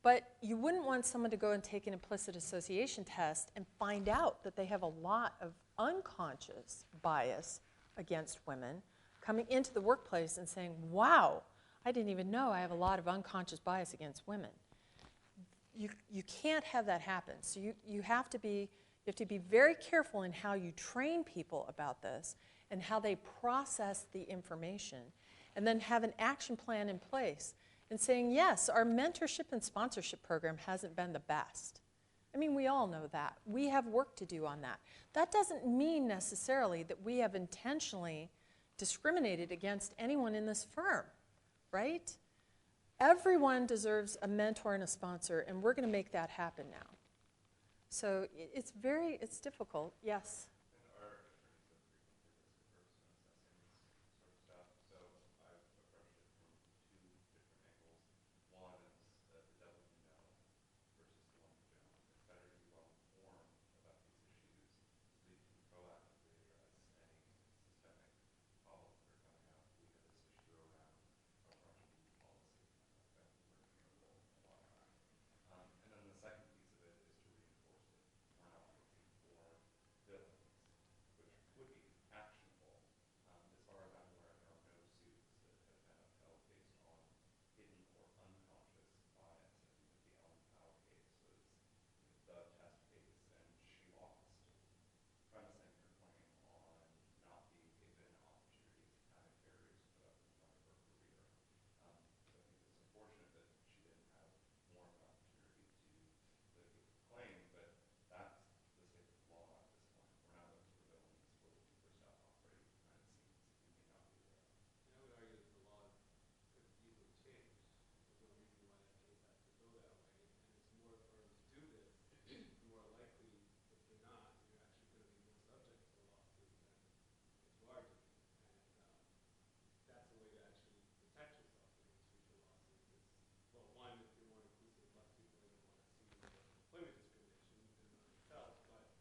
But you wouldn't want someone to go and take an implicit association test and find out that they have a lot of unconscious bias against women coming into the workplace and saying, wow, I didn't even know I have a lot of unconscious bias against women. You can't have that happen. So you have to be very careful in how you train people about this and how they process the information, and then have an action plan in place and saying, yes, our mentorship and sponsorship program hasn't been the best. I mean, we all know that. We have work to do on that. That doesn't mean necessarily that we have intentionally discriminated against anyone in this firm, right? everyone deserves a mentor and a sponsor, and we're going to make that happen now. So it's difficult, yes. And our attorneys are frequently risk averse when assessing this sort of stuff. So I've approached it from two different angles. One is the devil you know versus the one you don't. It's better to be well informed about these issues so that you can proactively address any systemic problems that are coming up. We had this issue around our fraudulent use policy. I've been working a role in a lot of that. And then the second piece of it is to reinforce it. We're not looking for villains, which would be actionable. As far as I'm aware, there are no suits that have been upheld based on hidden or unconscious bias. I think that the Ellen Powell case was the test case, and she lost, premising her claim on not being given opportunities, having barriers put up in front of her career. So I think it's unfortunate that she didn't have more of an opportunity to litigate the claim, but that's the state of the law at this point. We're not looking for villains, we're looking for stuff operating behind the scenes that we may not be aware of. And I would argue that the law could easily change. There's no reason why that case has to go that way. And as more firms do this, the more likely, if they're not, you're actually going to be more subject to a lawsuit than if you are doing it. And that's the way to actually protect yourself against future lawsuits. Is, well, one, if you're more inclusive, less people are going to want to sue you for employment discrimination in and of itself.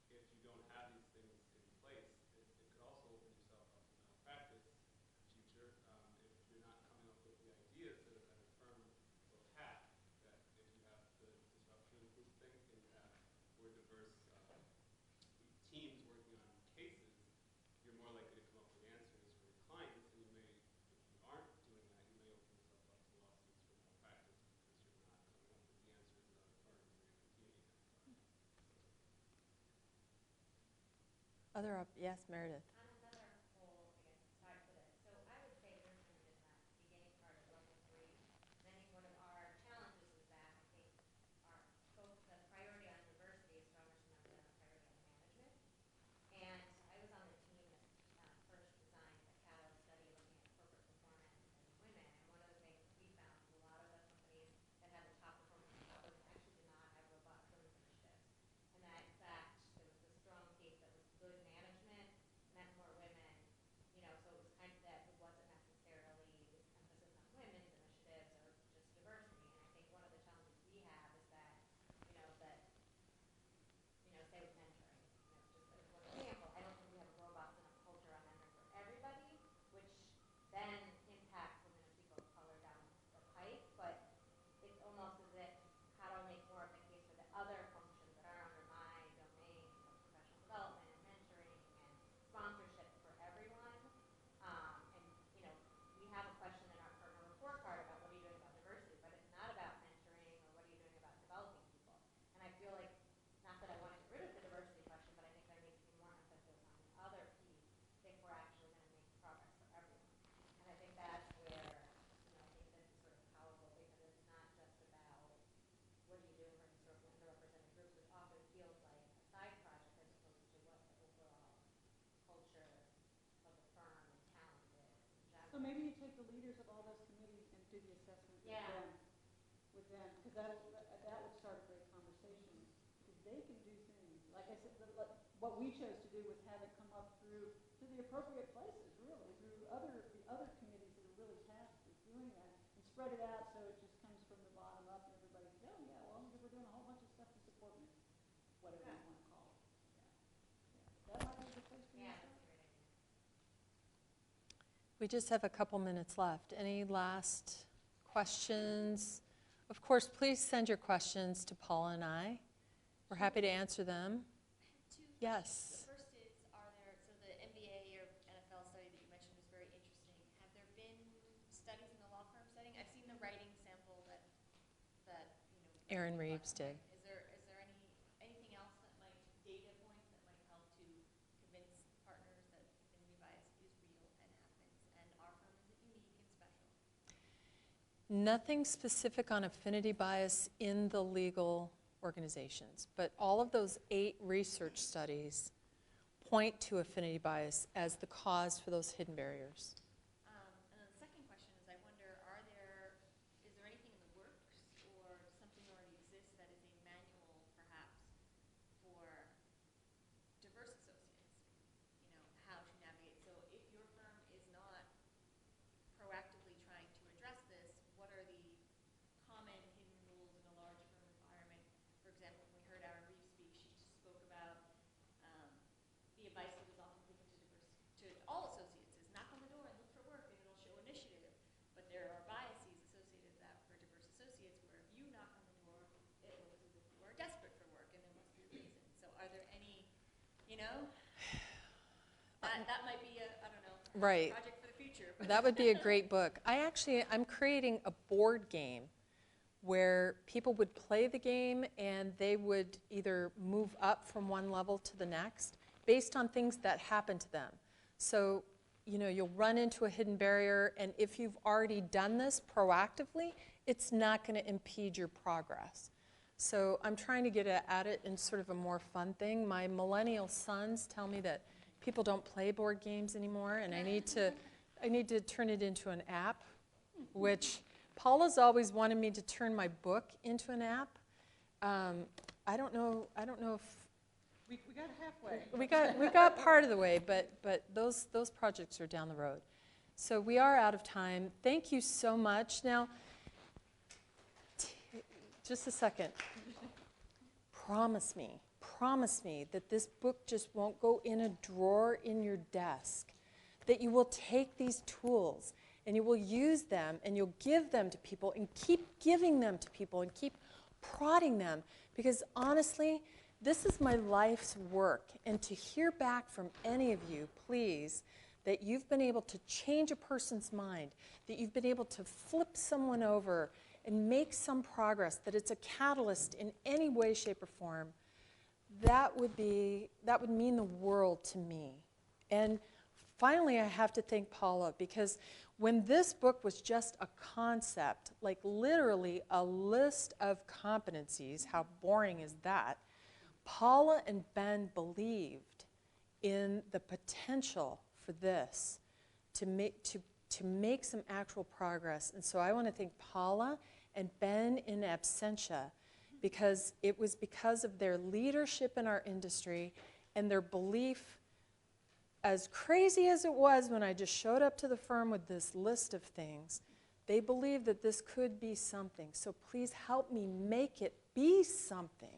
But if you don't have these things in place, it could also open yourself up to malpractice in the future if you're not coming up with the ideas that a firm will have. That if you have the disruption and group think and you have more diverse teams working on cases, you're more likely to come up with answers for your clients. And you may, if you aren't doing that, you may open yourself up to lawsuits for malpractice because you're not coming up with the answers that other firms or your community members are. Yes, Meredith. On another whole, I guess, side to this, so I would say personally that in that beginning part of level 3, and I think one of our challenges is that I think our both the priority on diversity is stronger cemented than the priority on management. And I was on the team that first designed the Catalyst study looking at corporate performance and women. And one of the things that we found was a lot of the companies that had the top performance and top women actually did not have robust women's initiatives. And that, in fact, there was a strong case that was good management meant more women, so it was kind of that it wasn't necessarily this emphasis on women's initiatives or just diversity. And I think one of the challenges we have is that, say with mentoring, just as one example, I don't think we have a robust enough culture on mentoring for everybody, which then impacts women and people of color down the pike. But it's almost as if, how do I make more of the case for the other functions that are under my domain of professional development and mentoring and sponsorship for everyone? And we have a question in our partner report card about what are you doing about diversity, but it's not about mentoring or what are you doing about developing people. And I feel like, not that I want to get rid of the diversity question, but I think there needs to be more emphasis on the other piece if we're actually going to make progress for everyone. And I think that's where, I think this is sort of powerful because it's not just about what are you doing for these sort of underrepresented groups, which often feels like a side project as opposed to what the overall culture of the firm and talent is in general. So maybe you take the leaders of all those committees and do the assessment with them, because that would start a great conversation, because they can do things. Like I said, what we chose to do was have it come up through to the appropriate places, really, through the other committees that are really tasked with doing that, and spread it out so it just comes from the bottom up, and everybody goes, oh yeah, well, we're doing a whole bunch of stuff to support me, whatever you want to call it. That might be a good place for you to Yeah, start. that's a great idea. We just have a couple minutes left. Any last questions? Of course, please send your questions to Paula and I. We're happy to answer them. Two Yes. questions. The first is, so the NBA or NFL study that you mentioned was very interesting. Have there been studies in the law firm setting? I've seen the writing sample that Aaron Reeves did. Is there anything else that might, data points that might help to convince partners that affinity bias is real and happens, and our firm isn't unique and special? Nothing specific on affinity bias in the legal organizations, but all of those 8 research studies point to affinity bias as the cause for those hidden barriers. And then the second question is, I wonder, is That might be I don't know, Right. project for the future. That would be a great book. I'm creating a board game where people would play the game and they would either move up from one level to the next based on things that happen to them. So, you'll run into a hidden barrier, and if you've already done this proactively, it's not going to impede your progress. So I'm trying to get at it in sort of a more fun thing. My millennial sons tell me that people don't play board games anymore, and I need to turn it into an app, which Paula's always wanted me to turn my book into an app. I don't know if We got halfway. we got part of the way, but those projects are down the road. So we are out of time. Thank you so much. Now, just a second. Promise me that this book just won't go in a drawer in your desk, that you will take these tools and you will use them and you'll give them to people and keep giving them to people and keep prodding them, because honestly, this is my life's work. And to hear back from any of you, please, that you've been able to change a person's mind, that you've been able to flip someone over and make some progress, that it's a catalyst in any way, shape, or form, that would mean the world to me. And finally, I have to thank Paula, because when this book was just a concept, like literally a list of competencies, how boring is that? Paula and Ben believed in the potential for this to make some actual progress. And so I want to thank Paula and Ben in absentia, because it was because of their leadership in our industry and their belief, as crazy as it was when I just showed up to the firm with this list of things, they believed that this could be something. So please help me make it be something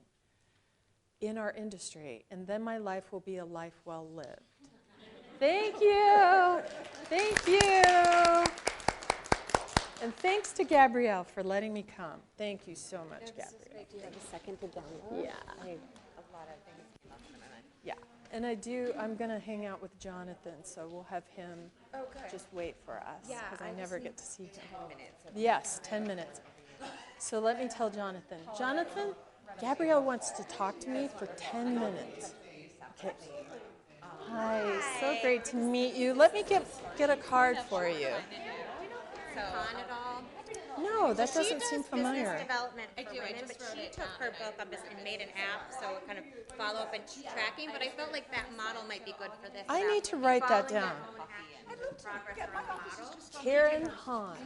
in our industry, and then my life will be a life well lived. Thank you. Thank you. And thanks to Gabrielle for letting me come. Thank you so much, Gabrielle. Do you have a second to download? Yeah. A lot of things came up in my mind. Yeah. And I'm going to hang out with Jonathan, so we'll have him just wait for us, because I never get to see him. 10 minutes. Yes, 10 minutes. So let me tell Jonathan. Jonathan, Gabrielle wants to talk to me for 10 minutes. Okay. Hi, so great to meet you. Let me get a card for you. Con at all? No, that She doesn't does seem familiar. business development for women, but she took her book on business and made an app, so kind of follow-up and tracking, but I felt like that model might be good for this. I about need to write that following down. your own action, progress around the model. Karen Hahn.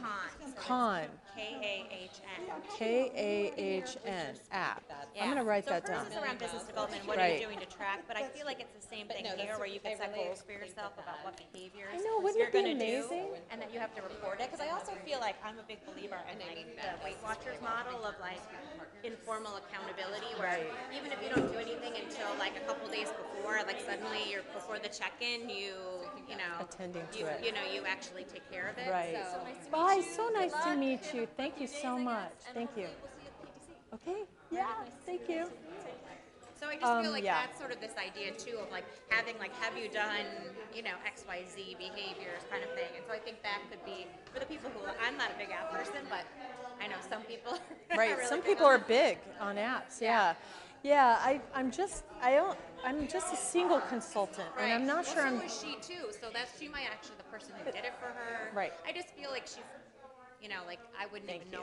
Con. Kahn. K-A-H-N. K-A-H-N. App. I'm going to write that down. So hers is around business development, what are Right. you doing to track, but I feel like it's the same thing here, where you can set goals for yourself about what behaviors I know, wouldn't you're it be going to do, amazing? and that you have to report it, because I also feel like I'm a big believer in like the Weight Watchers model of like informal accountability, where even if you don't do anything until like a couple days before, like suddenly you're before the check-in, you know, Attending to you, it. you know, you actually take care of it. Right. So, Bye. So nice to meet you. Thank you so much. Thank you. Okay. Yeah. Thank you. So I just feel like yeah. that's sort of this idea too of like having like, have you done, you know, XYZ behaviors kind of thing. And so I think that could be for the people who, I'm not a big app person, but I know some people are Right. really Some big people on are it. big on apps. Yeah. Yeah. I'm just a single consultant, and I'm not sure so I'm. is she too. So that's, she might actually the person who did it for her. Right. I just feel like she's, you know, like I wouldn't Thank even you. know